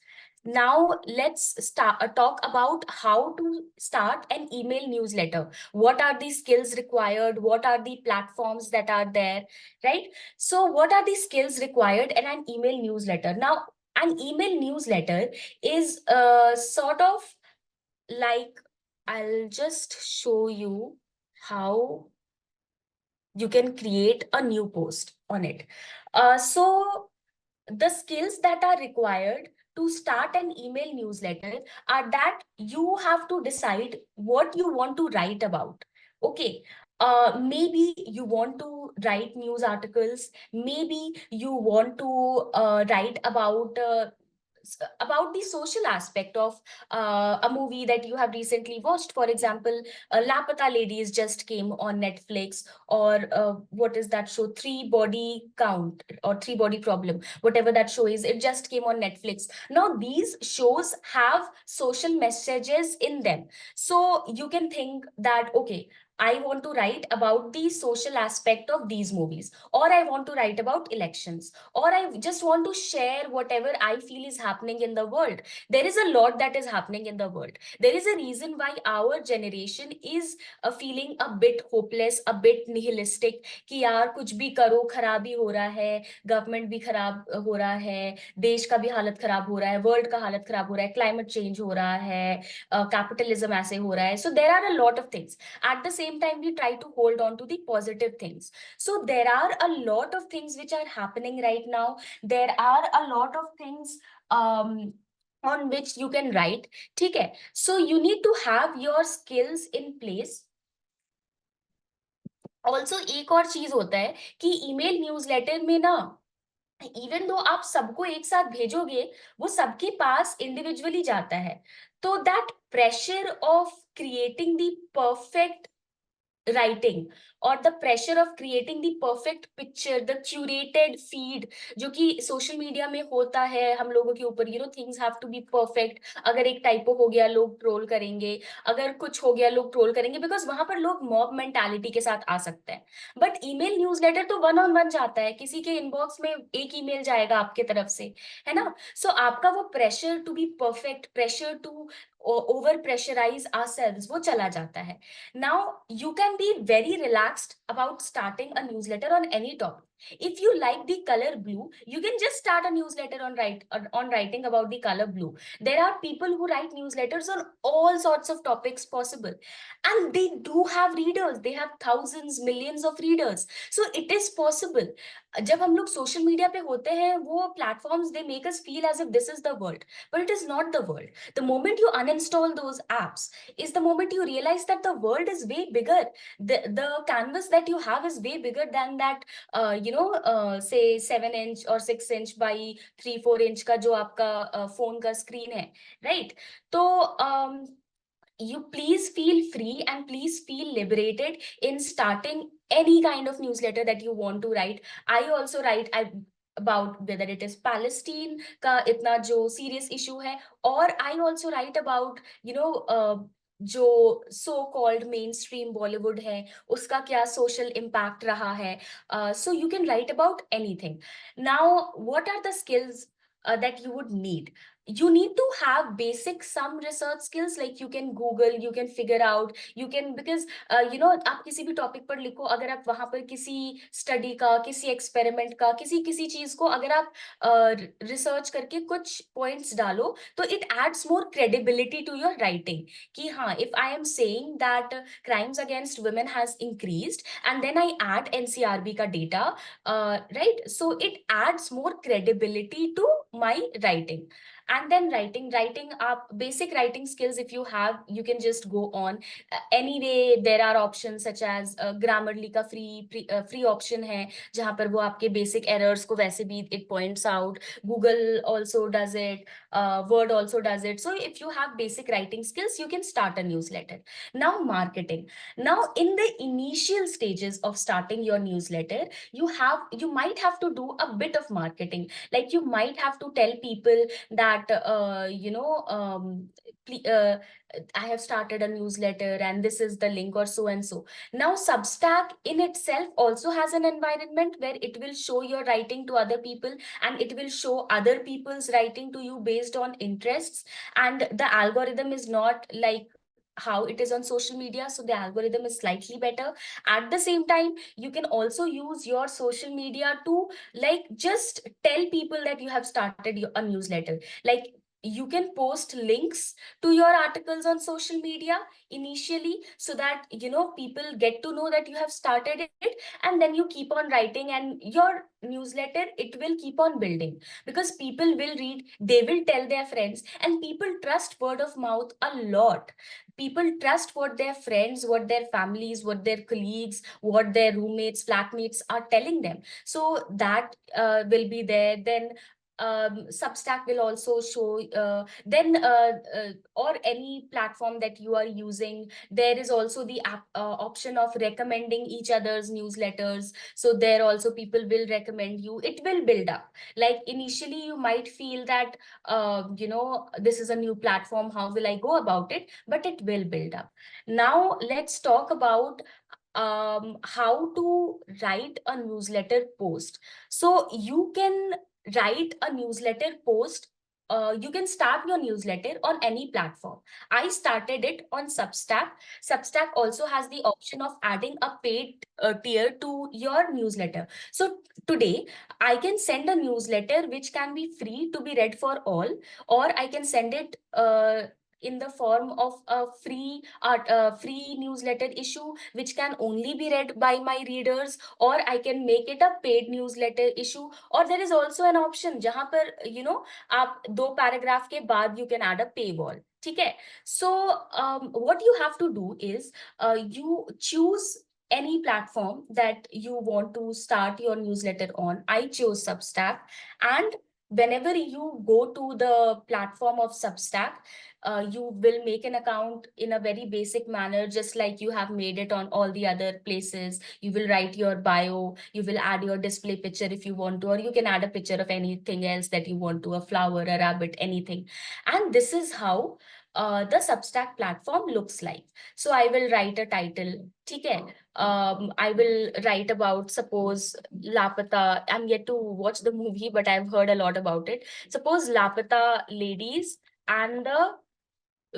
Now let's talk about how to start an email newsletter, what are the skills required, what are the platforms that are there, right? So what are the skills required in an email newsletter? Now an email newsletter is sort of like I'll just show you how you can create a new post on it. So the skills that are required to start an email newsletter are that you have to decide what you want to write about. Okay. Maybe you want to write news articles. Maybe you want to write about the social aspect of a movie that you have recently watched. For example, Lapata Ladies just came on Netflix, or what is that show? Three Body Count or Three Body Problem, whatever that show is, it just came on Netflix. Now, these shows have social messages in them. So you can think that, okay, I want to write about the social aspect of these movies, or I want to write about elections, or I just want to share whatever I feel is happening in the world. There is a lot that is happening in the world. There is a reason why our generation is feeling a bit hopeless, a bit nihilistic, कि यार कुछ भी करो खराब ही हो रहा है, government भी खराब हो रहा है, देश का भी हालत खराब हो रहा है, वर्ल्ड का हालत खराब हो रहा है, क्लाइमेट चेंज हो रहा है, कैपिटलिज्म ऐसे हो रहा है. So there are a lot of things. At the same time, we try to hold on to the positive things. So there are a lot of things which are happening right now. There are a lot of things on which you can write. ठीक है. So you need to have your skills in place. Also, एक और चीज होता है कि email newsletter में ना, इवन दो आप सबको एक साथ भेजोगे, वो सबके पास इंडिविजुअली जाता है. तो that pressure of creating the perfect writing or the pressure of creating the perfect picture, the curated feed, जो कि सोशल मीडिया में होता है हम लोगों के ऊपर, things have to be perfect. अगर एक टाइपो हो गया लोग ट्रोल करेंगे, अगर कुछ हो गया लोग ट्रोल करेंगे, बिकॉज वहां पर लोग मॉब मेंटालिटी के साथ आ सकते हैं. बट ईमेल न्यूज़लेटर तो वन ऑन वन जाता है, किसी के इनबॉक्स में एक ईमेल जाएगा आपके तरफ से, है ना. सो आपका वो pressure to be perfect, pressure to over pressurise ourselves, वो चला जाता है. Now, you can be very relaxed about starting a newsletter on any topic. If you like the color blue, you can just start a newsletter on writing about the color blue. There are people who write newsletters on all sorts of topics possible, and they do have readers. They have thousands, millions of readers. So it is possible. जब हम लोग social media पे होते हैं, वो platforms they make us feel as if this is the world, but it is not the world. The moment you uninstall those apps is the moment you realize that the world is way bigger. The canvas that you have is way bigger than that, say 7 inch or 6 inch by 3-4 inch का जो आपका phone का screen है, right? तो you please feel free and please feel liberated in starting any kind of newsletter that you want to write. I also write about whether it is Palestine का इतना जो serious issue है, or I also write about जो so called mainstream Bollywood है, उसका क्या social impact रहा है. So you can write about anything. Now what are the skills that you would need? You need to have basic some research skills, like you can Google, you can figure out, you can, because आप किसी भी topic पर लिखो, अगर आप वहां पर किसी स्टडी का, किसी एक्सपेरिमेंट का, किसी किसी चीज को अगर आप रिसर्च करके कुछ पॉइंट्स डालो, तो it adds more credibility to your writing. कि हाँ, if I am saying that crimes against women has increased, and then I add NCRB का data, right? So it adds more credibility to my writing. And then writing up basic writing skills, if you have, you can just go on. Anyway, there are options such as Grammarly का free option है, जहाँ पर वो आपके basic errors को वैसे भी it points out. Google also does it, Word also does it. So if you have basic writing skills, you can start a newsletter. Now, marketing. Now, in the initial stages of starting your newsletter, you might have to do a bit of marketing. Like you might have to tell people that I have started a newsletter and this is the link, or so and so. Now, Substack in itself also has an environment where it will show your writing to other people, and it will show other people's writing to you based on interests. And the algorithm is not like how it is on social media, so the algorithm is slightly better. At the same time, you can also use your social media to, like, just tell people that you have started a newsletter. Like, you can post links to your articles on social media initially, so that people get to know that you have started it, and then you keep on writing, and your newsletter, it will keep on building, because people will read, they will tell their friends, and people trust word of mouth a lot. People trust what their friends, what their families, what their colleagues, what their roommates, flatmates are telling them. So that will be there. Then Substack will also show, or any platform that you are using, there is also the option of recommending each other's newsletters. So there also people will recommend you. It will build up. Like initially you might feel that this is a new platform, how will I go about it? But it will build up. Now let's talk about how to write a newsletter post. So you can write a newsletter post. You can start your newsletter on any platform. I started it on Substack. Substack also has the option of adding a paid tier to your newsletter. So today I can send a newsletter which can be free to be read for all, or I can send it in the form of a free newsletter issue which can only be read by my readers, or I can make it a paid newsletter issue. Or there is also an option जहां पर आप 2 paragraph के बाद you can add a paywall. ठीक है? So what you have to do is you choose any platform that you want to start your newsletter on. I chose Substack, and whenever you go to the platform of Substack, you will make an account in a very basic manner, just like you have made it on all the other places. You will write your bio, you will add your display picture if you want to, or you can add a picture of anything else that you want to, a flower, a rabbit, anything. And this is how the Substack platform looks like. So I will write a title. Okay. I will write about, suppose, Lapata. I'm yet to watch the movie, but I've heard a lot about it. Suppose Lapata ladies and the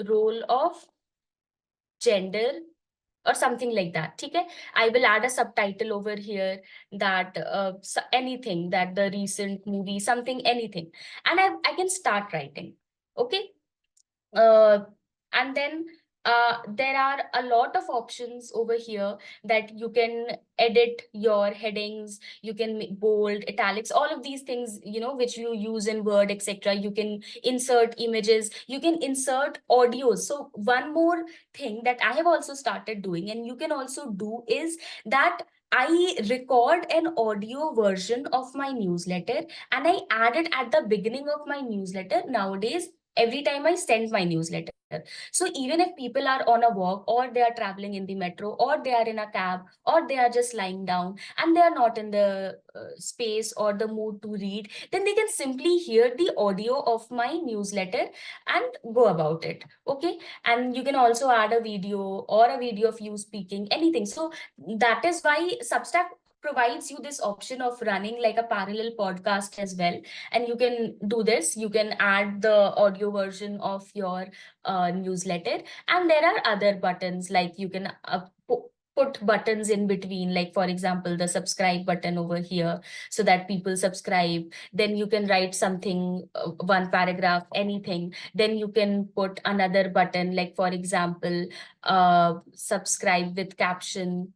role of gender, or something like that. Okay. I will add a subtitle over here, that anything, that the recent movie, something, anything. And I can start writing. Okay. uh, and then there are a lot of options over here, that you can edit your headings, you can make bold, italics, all of these things, which you use in Word, etc. You can insert images, you can insert audios. So one more thing that I have also started doing, and you can also do, is that I record an audio version of my newsletter, and I add it at the beginning of my newsletter nowadays, every time I send my newsletter. So even if people are on a walk, or they are traveling in the metro, or they are in a cab, or they are just lying down, and they are not in the space or the mood to read, then they can simply hear the audio of my newsletter and go about it. Okay. And you can also add a video, or a video of you speaking, anything. So that is why Substack provides you this option of running like a parallel podcast as well. And you can do this. You can add the audio version of your newsletter, and there are other buttons, like you can put buttons in between, like for example the subscribe button over here, so that people subscribe. Then you can write something, 1 paragraph, anything. Then you can put another button, like for example subscribe with caption,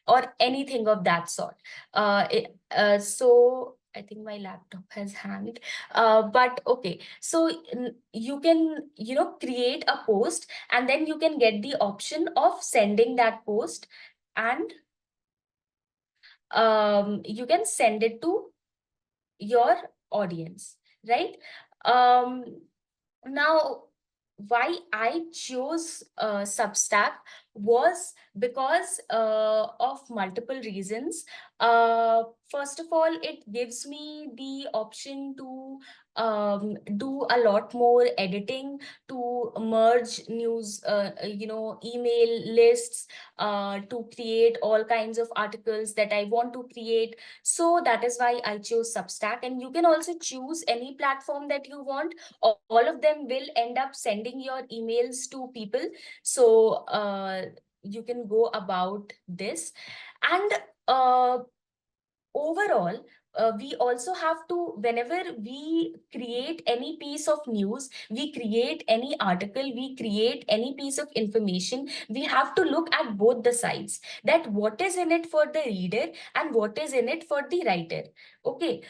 or anything of that sort. So I think my laptop has hanged. But okay, so you can, create a post, and then you can get the option of sending that post, and you can send it to your audience, right? Um, Now, why I chose Substack was because of multiple reasons. First of all, it gives me the option to do a lot more editing, to merge news, email lists, to create all kinds of articles that I want to create. So that is why I chose Substack. And you can also choose any platform that you want. All of them will end up sending your emails to people. So you can go about this. And overall, we also have to, whenever we create any piece of news, we create any article, we create any piece of information, we have to look at both the sides, that what is in it for the reader and what is in it for the writer. Okay,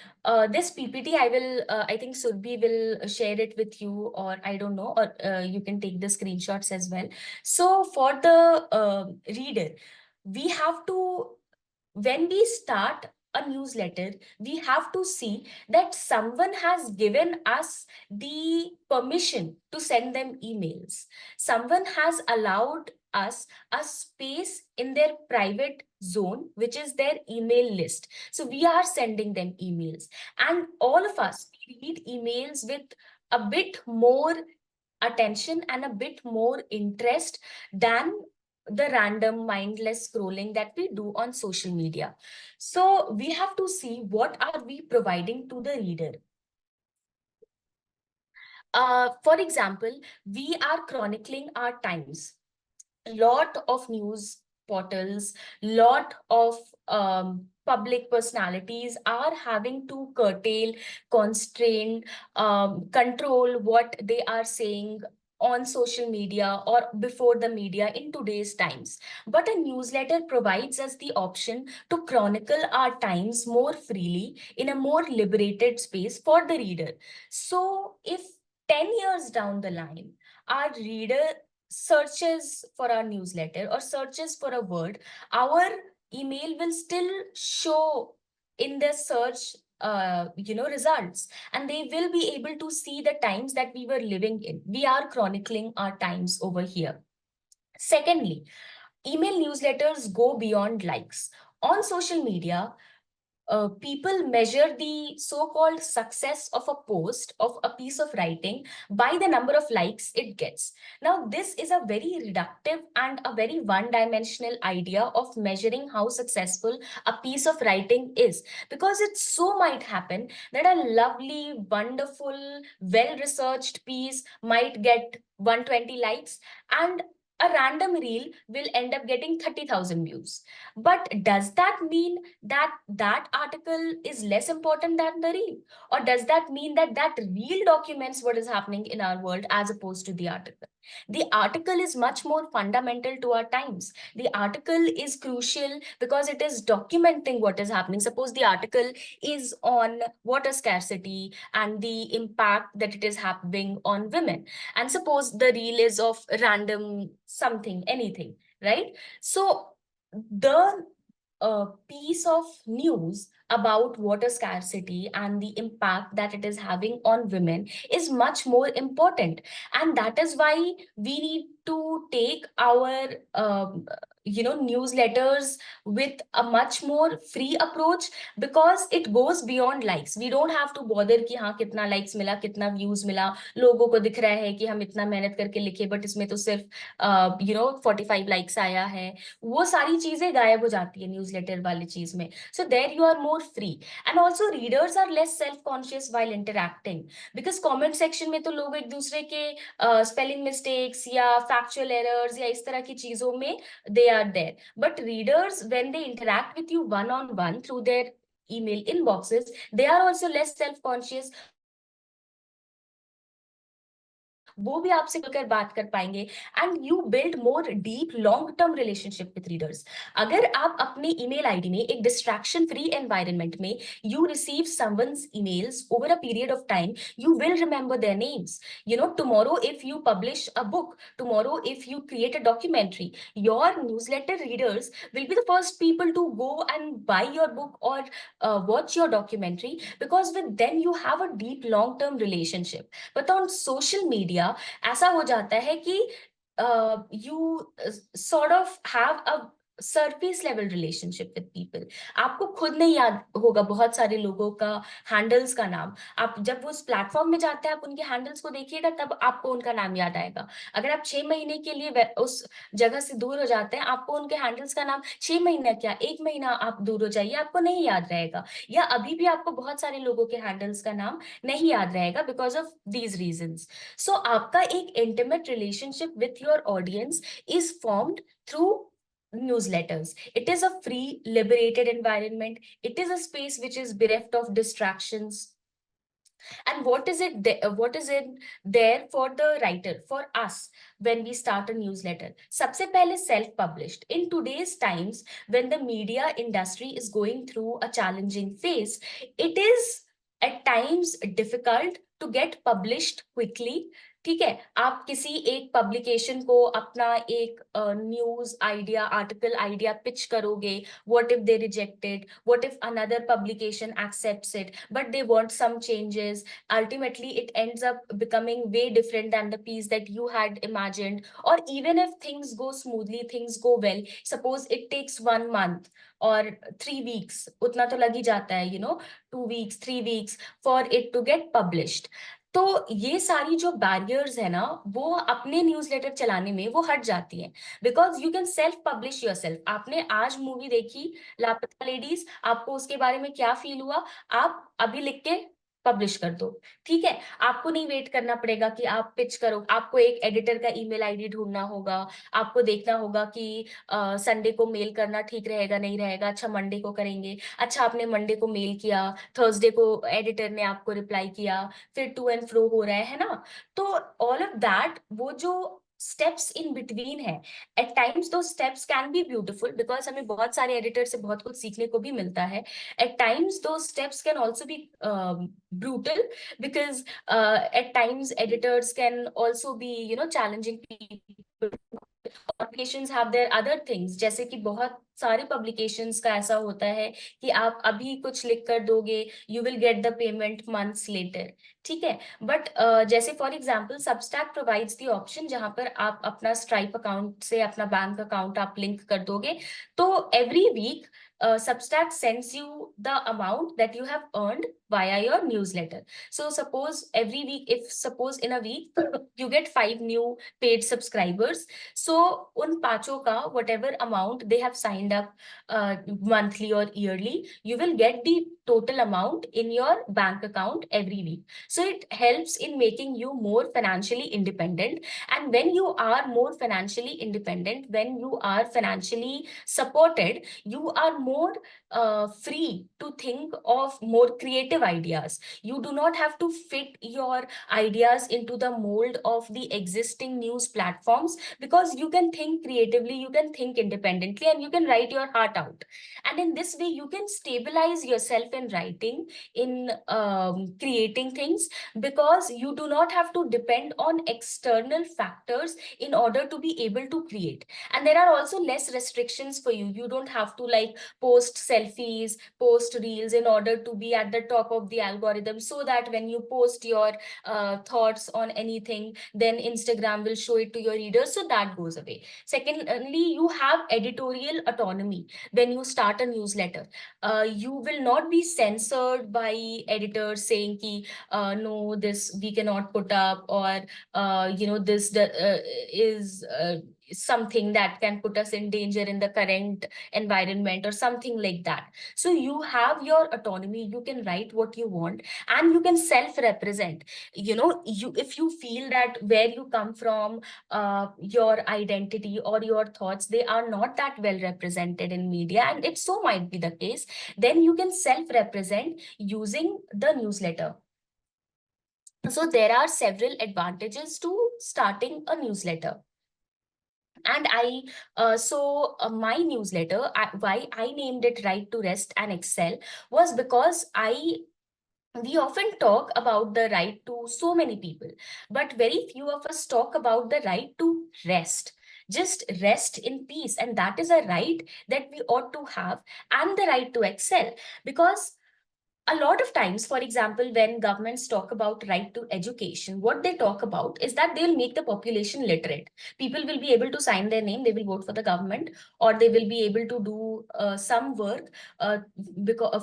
this PPT I think Surbhi will share it with you, or I don't know, or you can take the screenshots as well. So for the reader, we have to, when we start a newsletter, we have to see that someone has given us the permission to send them emails. Someone has allowed us a space in their private zone, which is their email list. So we are sending them emails. And all of us read emails with a bit more attention and a bit more interest than the random mindless scrolling that we do on social media. So we have to see what are we providing to the reader. For example, we are chronicling our times. Lot of news portals, lot of public personalities are having to curtail, constrain, control what they are saying on social media or before the media in today's times. But a newsletter provides us the option to chronicle our times more freely in a more liberated space for the reader. So if 10 years down the line, our reader searches for our newsletter or searches for a word, our email will still show in the search results, and they will be able to see the times that we were living in. We are chronicling our times over here. Secondly, email newsletters go beyond likes. On social media, people measure the so-called success of a post, of a piece of writing, by the number of likes it gets. Now, this is a very reductive and a very one-dimensional idea of measuring how successful a piece of writing is, because it so might happen that a lovely, wonderful, well-researched piece might get 120 likes, and a random reel will end up getting 30,000 views. But does that mean that that article is less important than the reel? Or does that mean that that reel documents what is happening in our world as opposed to the article? The article is much more fundamental to our times. The article is crucial because it is documenting what is happening. Suppose the article is on water scarcity and the impact that it is having on women. And suppose the reel is of random something, anything, right? So the piece of news about water scarcity and the impact that it is having on women is much more important. And that is why we need to take our newsletters with a much more free approach, because it goes beyond likes. We don't have to bother कि हाँ कितना likes मिला, कितना views मिला, लोगों को दिख रहा है कि हम इतना मेहनत करके लिखे बट इसमें तो सिर्फ 45 likes आया है. वो सारी चीजें गायब हो जाती है न्यूज़लेटर वाली चीज में. So there you are more free, and also readers are less self conscious while interacting, because comment section में तो लोग एक दूसरे के स्पेलिंग मिस्टेक्स या फैक्चुअल एरर्स या इस तरह की चीजों में they are there. But readers when they interact with you one on one through their email inboxes, they are also less self-conscious. वो भी आपसे खुलकर बात कर पाएंगे, and you build more deep long term relationship with readers. अगर आप अपने ईमेल आईडी में एक डिस्ट्रैक्शन फ्री एनवायरनमेंट में you receive someone's emails over a period of time, you will remember their names. Tomorrow if you publish a book, tomorrow if you create a documentary, your newsletter readers will be the first people to go and buy your book or watch your documentary, because with them you have a deep long term relationship. But on social media ऐसा हो जाता है कि you sort of have a surface level relationship with people. आपको खुद नहीं याद होगा बहुत सारे लोगों का हैंडल्स का नाम. आप जब वो उस प्लेटफॉर्म में जाते हैं, आप उनके हैंडल्स को देखिएगा, तब आपको उनका नाम याद आएगा. अगर आप 6 महीने के लिए उस जगह से दूर हो जाते हैं, आपको उनके हैंडल्स का नाम 6 महीना क्या 1 महीना आप दूर हो जाइए, आपको नहीं याद रहेगा. या अभी भी आपको बहुत सारे लोगों के हैंडल्स का नाम नहीं याद रहेगा बिकॉज ऑफ दीज रीजंस. सो आपका एक intimate relationship with your audience is formed through newsletters. It is a free, liberated environment. It is a space which is bereft of distractions. And what is it what is it there for the writer, for us, when we start a newsletter? सबसे पहले self published. In today's times, when the media industry is going through a challenging phase, it is at times difficult to get published quickly. ठीक है, आप किसी एक publication को अपना एक news idea, article idea pitch करोगे. What if they reject it? What if another publication accepts it, but they want some changes? Ultimately, it ends up becoming way different than the piece that you had imagined. Or even if things go smoothly, things go well, suppose it takes 1 month or 3 weeks, utna to lag hi jata hai, 2 weeks, 3 weeks for it to get published. तो ये सारी जो barriers है ना, वो अपने newsletter चलाने में वो हट जाती हैं, because you can self publish yourself. आपने आज मूवी देखी लापता लेडीज, आपको उसके बारे में क्या फील हुआ, आप अभी लिख के पब्लिश कर दो. ठीक है, आपको नहीं वेट करना पड़ेगा कि आप पिच करो. आपको एक एडिटर का ईमेल आईडी ढूंढना होगा, आपको देखना होगा कि संडे को मेल करना ठीक रहेगा नहीं रहेगा. अच्छा मंडे को करेंगे. अच्छा आपने मंडे को मेल किया, थर्सडे को एडिटर ने आपको रिप्लाई किया, फिर टू एंड फ्रो हो रहा है ना. तो ऑल ऑफ दैट, वो जो स्टेप्स इन बिटवीन है, एट टाइम्स दो steps can be beautiful, because हमें बहुत सारे एडिटर से बहुत कुछ सीखने को भी मिलता है. एट टाइम्स दो steps can also be brutal, because at times editors can also be challenging people. Publications have their other things, जैसे कि बहुत सारे publications का ऐसा होता है कि आप अभी कुछ लिख कर दोगे, you will get the payment months later. ठीक है, बट जैसे for example Substack provides the option जहां पर आप अपना Stripe अकाउंट से अपना बैंक अकाउंट आप लिंक कर दोगे, तो every week Substack sends you the amount that you have earned via your newsletter. So suppose every week, if suppose in a week you get 5 new paid subscribers, so उन पांचों का whatever amount they have signed up monthly or yearly, you will get the total amount in your bank account every week. So it helps in making you more financially independent. And when you are more financially independent, when you are financially supported, you are more free to think of more creative ideas. You do not have to fit your ideas into the mold of the existing news platforms, because you can think creatively, you can think independently, and you can write your heart out. And in this way, you can stabilize yourself in writing, in creating things, because you do not have to depend on external factors in order to be able to create. And there are also less restrictions for you. You don't have to like post selfies, post reels in order to be at the top of the algorithm, so that when you post your thoughts on anything, then Instagram will show it to your readers. So that goes away. Secondly, you have editorial autonomy when you start a newsletter. You will not be censored by editors saying ki, no, this we cannot put up, or this is something that can put us in danger in the current environment, or something like that. So you have your autonomy, you can write what you want, and you can self-represent. If you feel that where you come from, your identity or your thoughts, they are not that well represented in media, and it so might be the case, then you can self-represent using the newsletter. So there are several advantages to starting a newsletter. And my newsletter, why I named it Right to Rest and Excel, was because we often talk about the right to so many people, but very few of us talk about the right to rest. Just rest in peace. And that is a right that we ought to have, and the right to excel. Because a lot of times, for example, when governments talk about right to education, what they talk about is that they'll make the population literate. People will be able to sign their name, they will vote for the government, or they will be able to do some work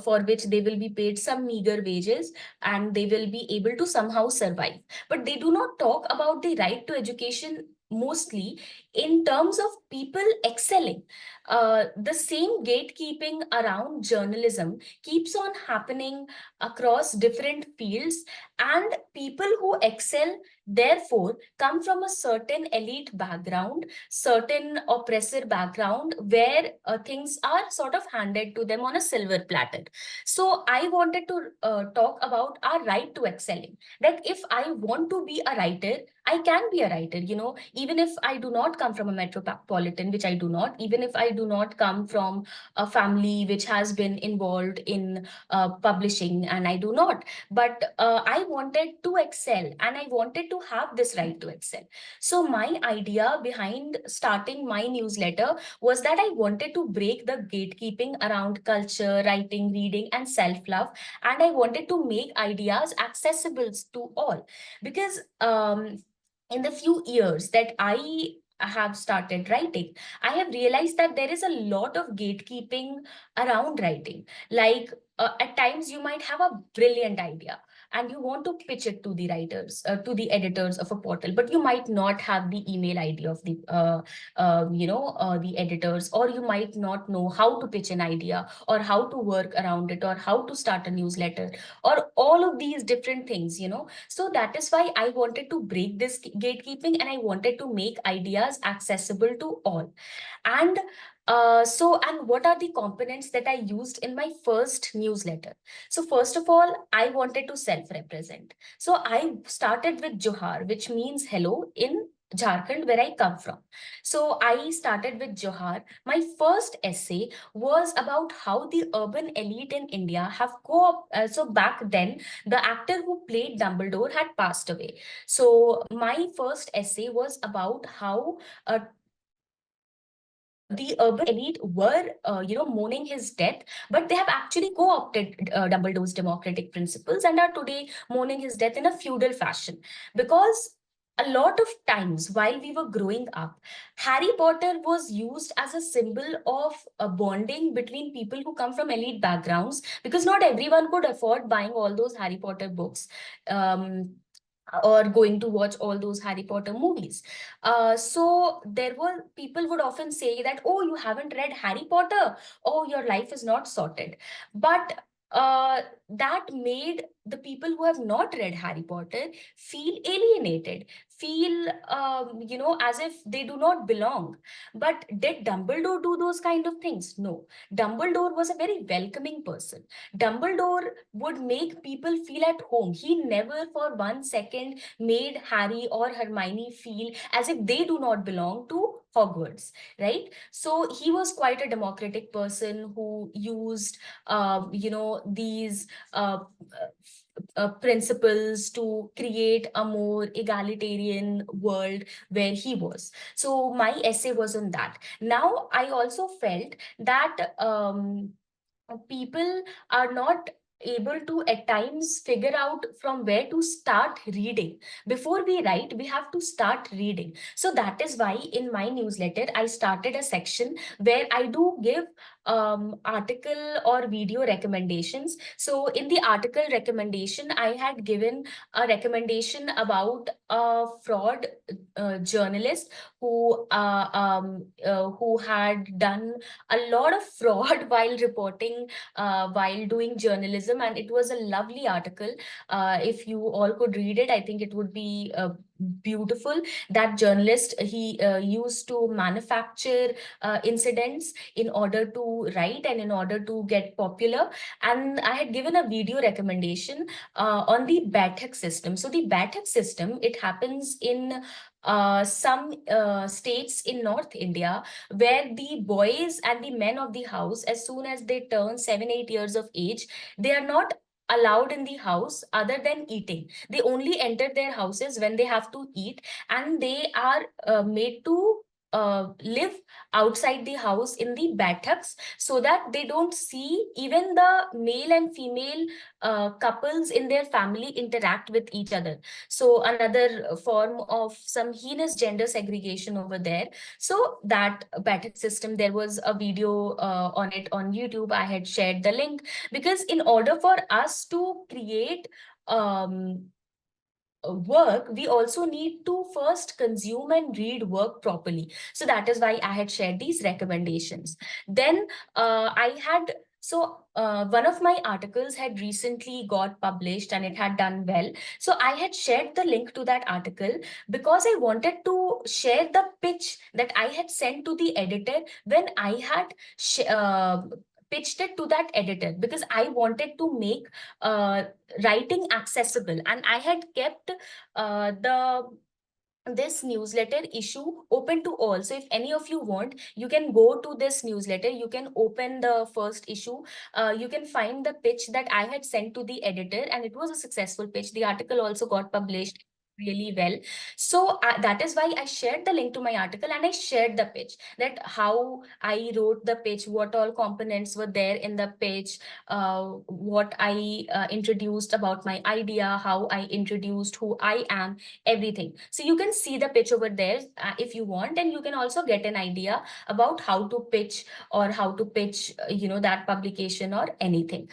for which they will be paid some meager wages, and they will be able to somehow survive. But they do not talk about the right to education mostly in terms of people excelling. The same gatekeeping around journalism keeps on happening across different fields, and people who excel therefore come from a certain elite background, certain oppressor background, where things are sort of handed to them on a silver platter. So I wanted to talk about our right to excelling. That if I want to be a writer, I can be a writer, even if I do not come from a metropolitan, which I do not, even if I do not come from a family which has been involved in publishing, and I do not. But I wanted to excel, and I wanted to have this right to excel. So my idea behind starting my newsletter was that I wanted to break the gatekeeping around culture, writing, reading, and self-love. And I wanted to make ideas accessible to all. Because in the few years that I have started writing, I have realized that there is a lot of gatekeeping around writing. Like at times you might have a brilliant idea and you want to pitch it to the writers, to the editors of a portal, but you might not have the email ID of the editors, or you might not know how to pitch an idea, or how to work around it, or how to start a newsletter, or all of these different things. So that is why I wanted to break this gatekeeping, and I wanted to make ideas accessible to all. And and what are the components that I used in my first newsletter? So first of all, I wanted to self-represent. So I started with Johar, which means hello in Jharkhand, where I come from. So I started with Johar. My first essay was about how the urban elite in India have so back then, the actor who played Dumbledore had passed away. So my first essay was about how the urban elite were, mourning his death, but they have actually co-opted Dumbledore's democratic principles and are today mourning his death in a feudal fashion. Because a lot of times while we were growing up, Harry Potter was used as a symbol of bonding between people who come from elite backgrounds, because not everyone could afford buying all those Harry Potter books. Or going to watch all those Harry Potter movies. So there were people would often say that, oh, you haven't read Harry Potter. Oh, your life is not sorted. But that made the people who have not read Harry Potter feel alienated, feel, as if they do not belong. But did Dumbledore do those kind of things? No. Dumbledore was a very welcoming person. Dumbledore would make people feel at home. He never for 1 second made Harry or Hermione feel as if they do not belong to Hogwarts, right? So he was quite a democratic person who used, these principles to create a more egalitarian world where he was. So my essay was on that. Now, I also felt that people are not able to at times figure out from where to start reading. Before we write, we have to start reading. So that is why in my newsletter I started a section where I do give article or video recommendations. So in the article recommendation, I had given a recommendation about a fraud journalist who had done a lot of fraud while reporting, while doing journalism, and it was a lovely article. If you all could read it, I think it would be beautiful. That journalist, he used to manufacture incidents in order to write and in order to get popular. And I had given a video recommendation on the BATEC system. So the BATEC system, it happens in some states in North India, where the boys and the men of the house, as soon as they turn 7, 8 years of age, they are not allowed in the house other than eating. They only enter their houses when they have to eat, and they are made to live outside the house in the bathaks, so that they don't see even the male and female couples in their family interact with each other. So another form of some heinous gender segregation over there. So that patent system, there was a video on it on YouTube. I had shared the link, because in order for us to create work, we also need to first consume and read work properly. So that is why I had shared these recommendations. Then I had So one of my articles had recently got published and it had done well. So I had shared the link to that article because I wanted to share the pitch that I had sent to the editor when I had pitched it to that editor, because I wanted to make writing accessible, and I had kept the this newsletter issue open to all. So if any of you want, you can go to this newsletter, you can open the first issue, you can find the pitch that I had sent to the editor, and it was a successful pitch. The article also got published really well. So that is why I shared the link to my article, and I shared the pitch, that how I wrote the pitch, what all components were there in the pitch, what I introduced about my idea, how I introduced who I am, everything. So you can see the pitch over there if you want, and you can also get an idea about how to pitch, or how to pitch that publication or anything.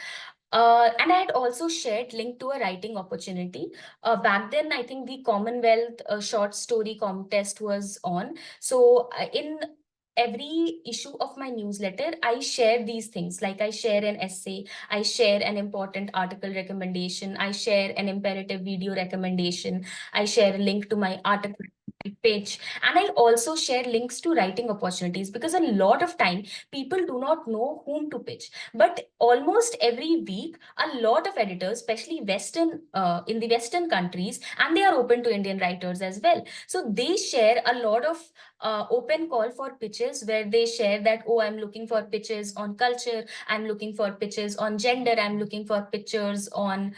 And I had also shared link to a writing opportunity. Back then, I think the Commonwealth short story contest was on. So in every issue of my newsletter, I share these things. Like I share an essay, I share an important article recommendation, I share an imperative video recommendation, I share a link to my article pitch, and I also share links to writing opportunities, because a lot of time people do not know whom to pitch. But almost every week, a lot of editors, especially in the Western countries, and they are open to Indian writers as well. So they share a lot of open call for pitches, where they share that, oh, I'm looking for pitches on culture, I'm looking for pitches on gender, I'm looking for pitches on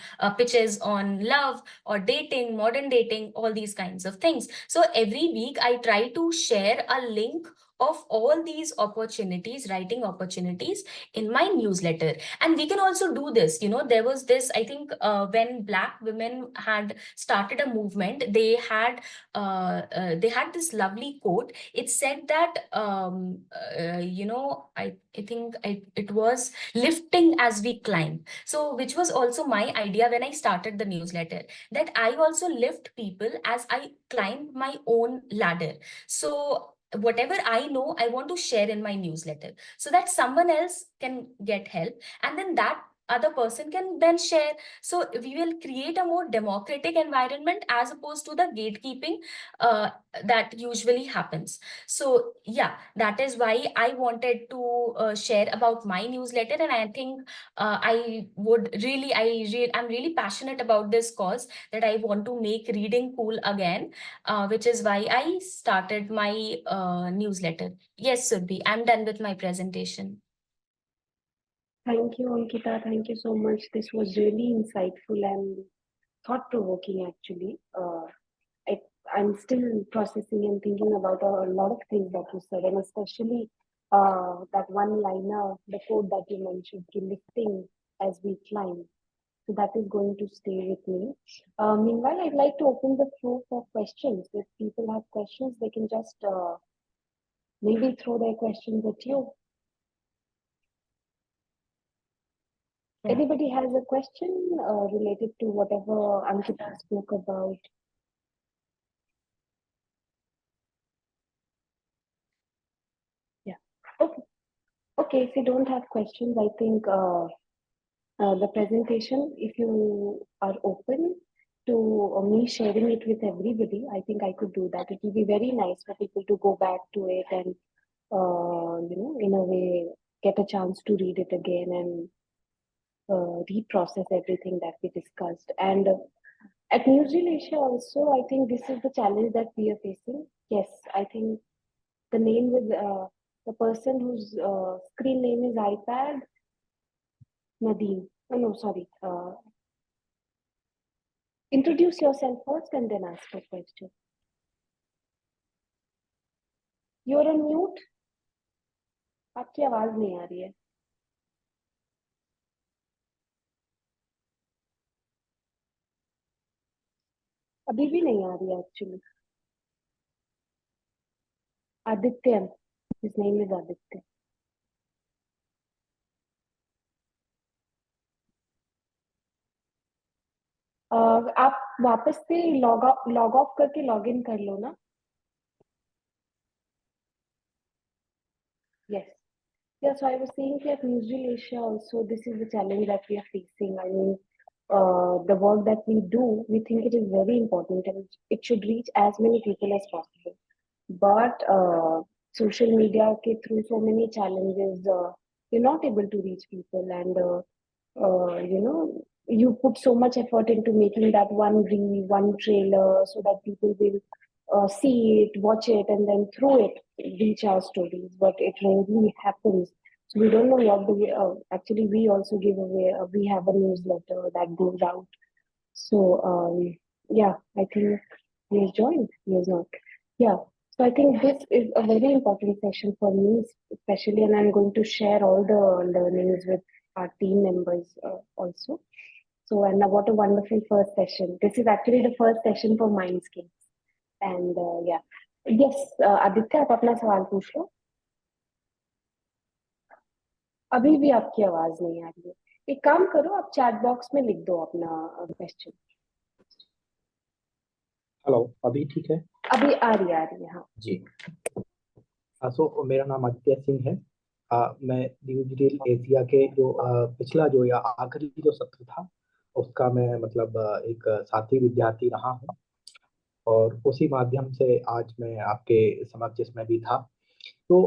love or dating, modern dating, all these kinds of things. So every week I try to share a link of all these opportunities, writing opportunities, in my newsletter. And we can also do this. There was this, I think, when Black women had started a movement, they had this lovely quote. It said that, I think it was lifting as we climb. So, which was also my idea when I started the newsletter, that I also lift people as I climb my own ladder. So whatever I know, I want to share in my newsletter, so that someone else can get help, and then that other person can then share. So we will create a more democratic environment, as opposed to the gatekeeping uh, that usually happens. So yeah, that is why I wanted to share about my newsletter. And I think I'm really passionate about this cause, that I want to make reading cool again, which is why I started my newsletter. Yes, Surbhi, I'm done with my presentation. Thank you, Ankita. Thank you so much. This was really insightful and thought-provoking, actually. I'm still processing and thinking about a lot of things that you said, and especially that one liner, the quote that you mentioned, "Ki lifting as we climb." So that is going to stay with me. Meanwhile, I'd like to open the floor for questions. If people have questions, they can just maybe throw their questions at you. Yeah. Anybody has a question related to whatever Ankita spoke about? Yeah. Okay. Okay. If you don't have questions, I think the presentation, if you are open to me sharing it with everybody, I think I could do that. It will be very nice for people to go back to it and, in a way, get a chance to read it again and reprocess everything that we discussed. And at Newsreel Asia also, I think this is the challenge that we are facing. Yes, I think the name with the person whose screen name is iPad, Nadeem. Oh, no, sorry. Introduce yourself first and then ask a question. You're on mute. आपकी आवाज नहीं आ रही है. अभी भी नहीं आ रही है actually. Aditya. His name is Aditya. आप वापस से लॉग ऑफ करके लॉग इन कर लो ना. Yes. Yeah, so I was saying that Newsreel Asia also, this is the challenge that we are facing. I mean, the work that we do, we think it is very important and it should reach as many people as possible. But social media ke through so many challenges, you're not able to reach people, and you put so much effort into making that one reel, one trailer, so that people will see it, watch it, and then through it reach our stories. But it rarely happens. So we don't know what the actually we also give away. We have a newsletter that goes out. So yeah, I think he has joined. He has not. Yeah. So I think this is a very important session for me, especially, and I'm going to share all the learnings with our team members also. So, and what a wonderful first session. This is actually the first session for Mindscape. And yeah, yes, Aditya आप अपना सवाल पूछ लो. अभी भी आपकी आवाज नहीं आ रही है. एक काम करो, आप चैट बॉक्स में लिख दो अपना क्वेश्चन. हेलो, अभी ठीक है? अभी आ रही है हाँ. जी। सो मेरा नाम आदित्य सिंह है। मैं न्यूज़रील एशिया के जो पिछला जो या आखिरी जो सत्र था उसका मैं मतलब एक साथी विद्यार्थी रहा हूँ, और उसी माध्यम से आज मैं आपके समक्ष इसमें भी था। तो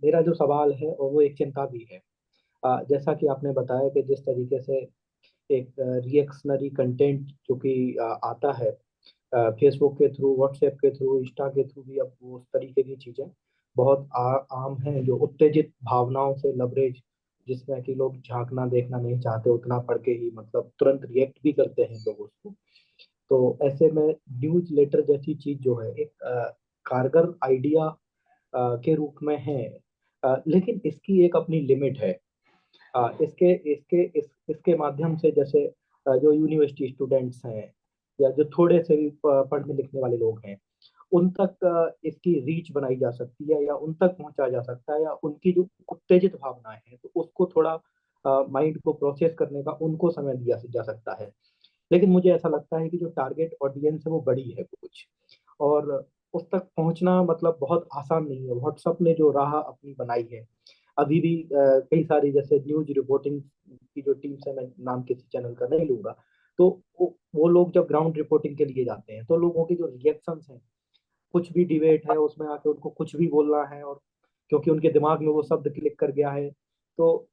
मेरा जो सवाल है और वो एक चिंता भी है। जैसा कि आपने बताया कि जिस तरीके से एक रिएक्शनरी कंटेंट जो कि आता है फेसबुक के थ्रू, व्हाट्सएप के थ्रू, इंस्टा के थ्रू भी, अब वो उस तरीके की चीज़ें बहुत आम हैं जो उत्तेजित भावनाओं से लबरेज, जिसमें कि लोग झांकना देखना नहीं चाहते, उतना पढ़ के ही मतलब तुरंत रिएक्ट भी करते हैं लोग उसको। तो ऐसे में न्यूज लेटर जैसी चीज़ जो है एक कारगर आइडिया के रूप में है, लेकिन इसकी एक अपनी लिमिट है। इसके इसके इसके माध्यम से जैसे जो यूनिवर्सिटी स्टूडेंट्स हैं या जो थोड़े से भी पढ़ने लिखने वाले लोग हैं, उन तक इसकी रीच बनाई जा सकती है या उन तक पहुंचा जा सकता है, या उनकी जो उत्तेजित भावनाएं हैं तो उसको थोड़ा माइंड को प्रोसेस करने का उनको समय दिया जा सकता है। लेकिन मुझे ऐसा लगता है कि जो टारगेट ऑडियंस है वो बड़ी है कुछ, और उस तक पहुंचना मतलब बहुत आसान नहीं है। व्हाट्सएप ने जो राह अपनी बनाई है, अभी भी कई सारी जैसे न्यूज रिपोर्टिंग की जो टीम्स है, मैं नाम किसी चैनल का नहीं लूंगा, तो वो लोग जब ग्राउंड रिपोर्टिंग के लिए जाते हैं तो लोगों के जो रिएक्शंस हैं, कुछ भी डिबेट है उसमें आके उनको कुछ भी बोलना है, और क्योंकि उनके दिमाग में वो शब्द क्लिक कर गया है, तो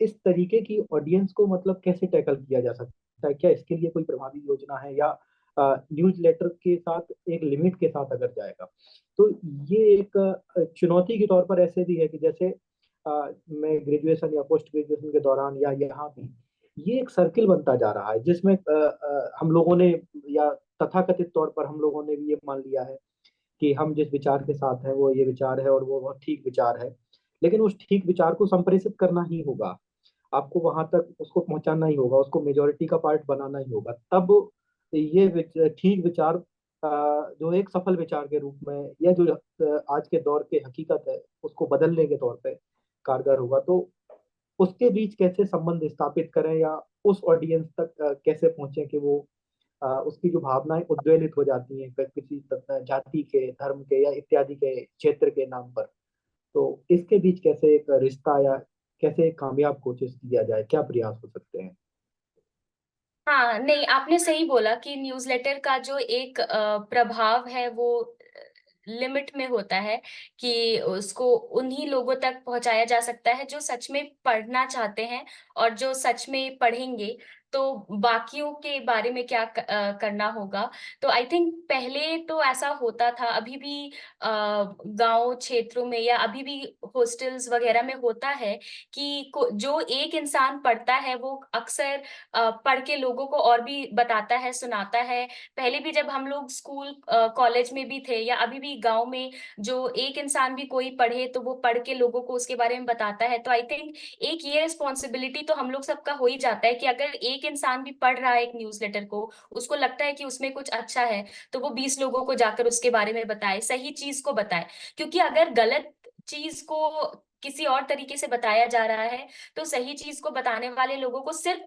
इस तरीके की ऑडियंस को मतलब कैसे टैकल किया जा सकता है? क्या इसके लिए कोई प्रभावी योजना है, या न्यूज लेटर के साथ एक लिमिट के साथ अगर जाएगा तो ये एक चुनौती के तौर पर ऐसे भी है कि जैसे मैं ग्रेजुएशन या पोस्ट ग्रेजुएशन के दौरान या यहाँ भी ये एक सर्किल बनता जा रहा है, जिसमें हम लोगों ने या तथाकथित तौर पर हम लोगों ने भी ये मान लिया है कि हम जिस विचार के साथ हैं वो ये विचार है और वो बहुत ठीक विचार है। लेकिन उस ठीक विचार को संप्रेषित करना ही होगा, आपको वहां तक उसको पहुंचाना ही होगा, उसको मेजोरिटी का पार्ट बनाना ही होगा, तब ये ठीक विचार जो एक सफल विचार के रूप में या जो आज के दौर के हकीकत है उसको बदलने के तौर पे कारगर होगा। तो उसके बीच कैसे संबंध स्थापित करें, या उस ऑडियंस तक कैसे पहुंचे कि वो उसकी जो भावनाएं उद्वेलित हो जाती हैं किसी जाति के, धर्म के या इत्यादि के क्षेत्र के नाम पर, तो इसके बीच कैसे एक रिश्ता या कैसे एक कामयाब कोशिश किया जाए, क्या प्रयास हो सकते हैं? हाँ, नहीं, आपने सही बोला कि न्यूज़लेटर का जो एक प्रभाव है वो लिमिट में होता है, कि उसको उन्हीं लोगों तक पहुंचाया जा सकता है जो सच में पढ़ना चाहते हैं, और जो सच में पढ़ेंगे तो बाकियों के बारे में क्या करना होगा। तो आई थिंक पहले तो ऐसा होता था, अभी भी गांव क्षेत्रों में या अभी भी हॉस्टल्स वगैरह में होता है कि जो एक इंसान पढ़ता है वो अक्सर पढ़ के लोगों को और भी बताता है, सुनाता है। पहले भी जब हम लोग स्कूल कॉलेज में भी थे, या अभी भी गांव में, जो एक इंसान भी कोई पढ़े तो वो पढ़ के लोगों को उसके बारे में बताता है। तो आई थिंक एक ये रिस्पॉन्सिबिलिटी तो हम लोग सबका हो ही जाता है कि अगर एक इंसान भी पढ़ रहा है एक न्यूज़लेटर को, उसको लगता है कि उसमें कुछ अच्छा है, तो वो 20 लोगों को जाकर उसके बारे में बताए, सही चीज को बताए। क्योंकि अगर गलत चीज को किसी और तरीके से बताया जा रहा है, तो सही चीज को बताने वाले लोगों को सिर्फ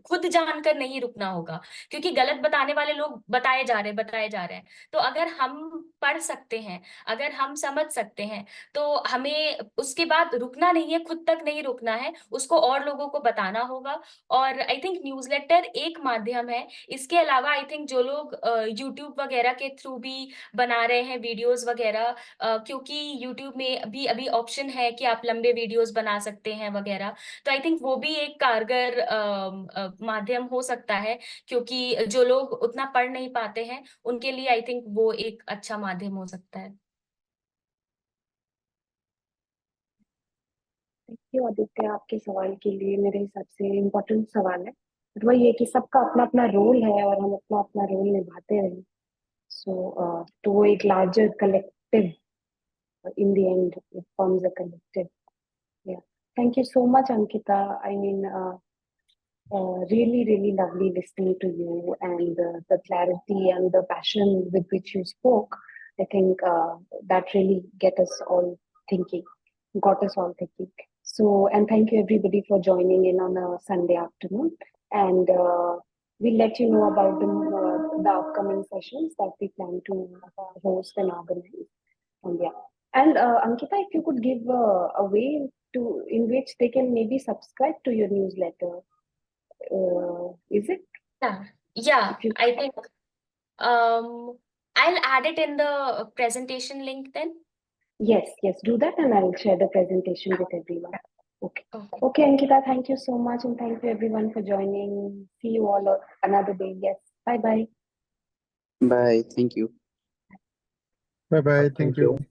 खुद जानकर नहीं रुकना होगा, क्योंकि गलत बताने वाले लोग बताए जा रहे हैं। तो अगर हम पढ़ सकते हैं, अगर हम समझ सकते हैं, तो हमें उसके बाद रुकना नहीं है, खुद तक नहीं रुकना है, उसको और लोगों को बताना होगा। और आई थिंक न्यूज़लेटर एक माध्यम है। इसके अलावा आई थिंक जो लोग यूट्यूब वगैरह के थ्रू भी बना रहे हैं वीडियोस वगैरह, क्योंकि यूट्यूब में भी अभी ऑप्शन है कि आप लंबे वीडियोस बना सकते हैं वगैरह, तो आई थिंक वो भी एक कारगर माध्यम हो सकता है, क्योंकि जो लोग उतना पढ़ नहीं पाते हैं उनके लिए आई थिंक वो एक अच्छा माध्यम हो सकता है। थैंक यू आदित्य, आपके सवाल के लिए। मेरे हिसाब से इम्पोर्टेंट सवाल है, बट वही है कि सबका अपना अपना रोल है और हम अपना अपना रोल निभाते रहे। सो तो वो एक larger collective, in the end it forms a collective. Yeah, thank you so much, Ankita. I mean, really, really lovely listening to you, and the clarity and the passion with which you spoke. I think that really thinking, got us all thinking. So, and thank you everybody for joining in on a Sunday afternoon. And we'll let you know about the upcoming sessions that we plan to host and organize. And yeah, and Ankita, if you could give a way in which they can maybe subscribe to your newsletter. Is it? Yeah, If you, I think I'll add it in the presentation link then. yes, do that, and I'll share the presentation with everyone. Okay. Okay. Okay, Ankita, thank you so much, and thank you everyone for joining. See you all another day. Yes. Bye bye. Bye. Thank you. Bye bye. Thank Thank you. you.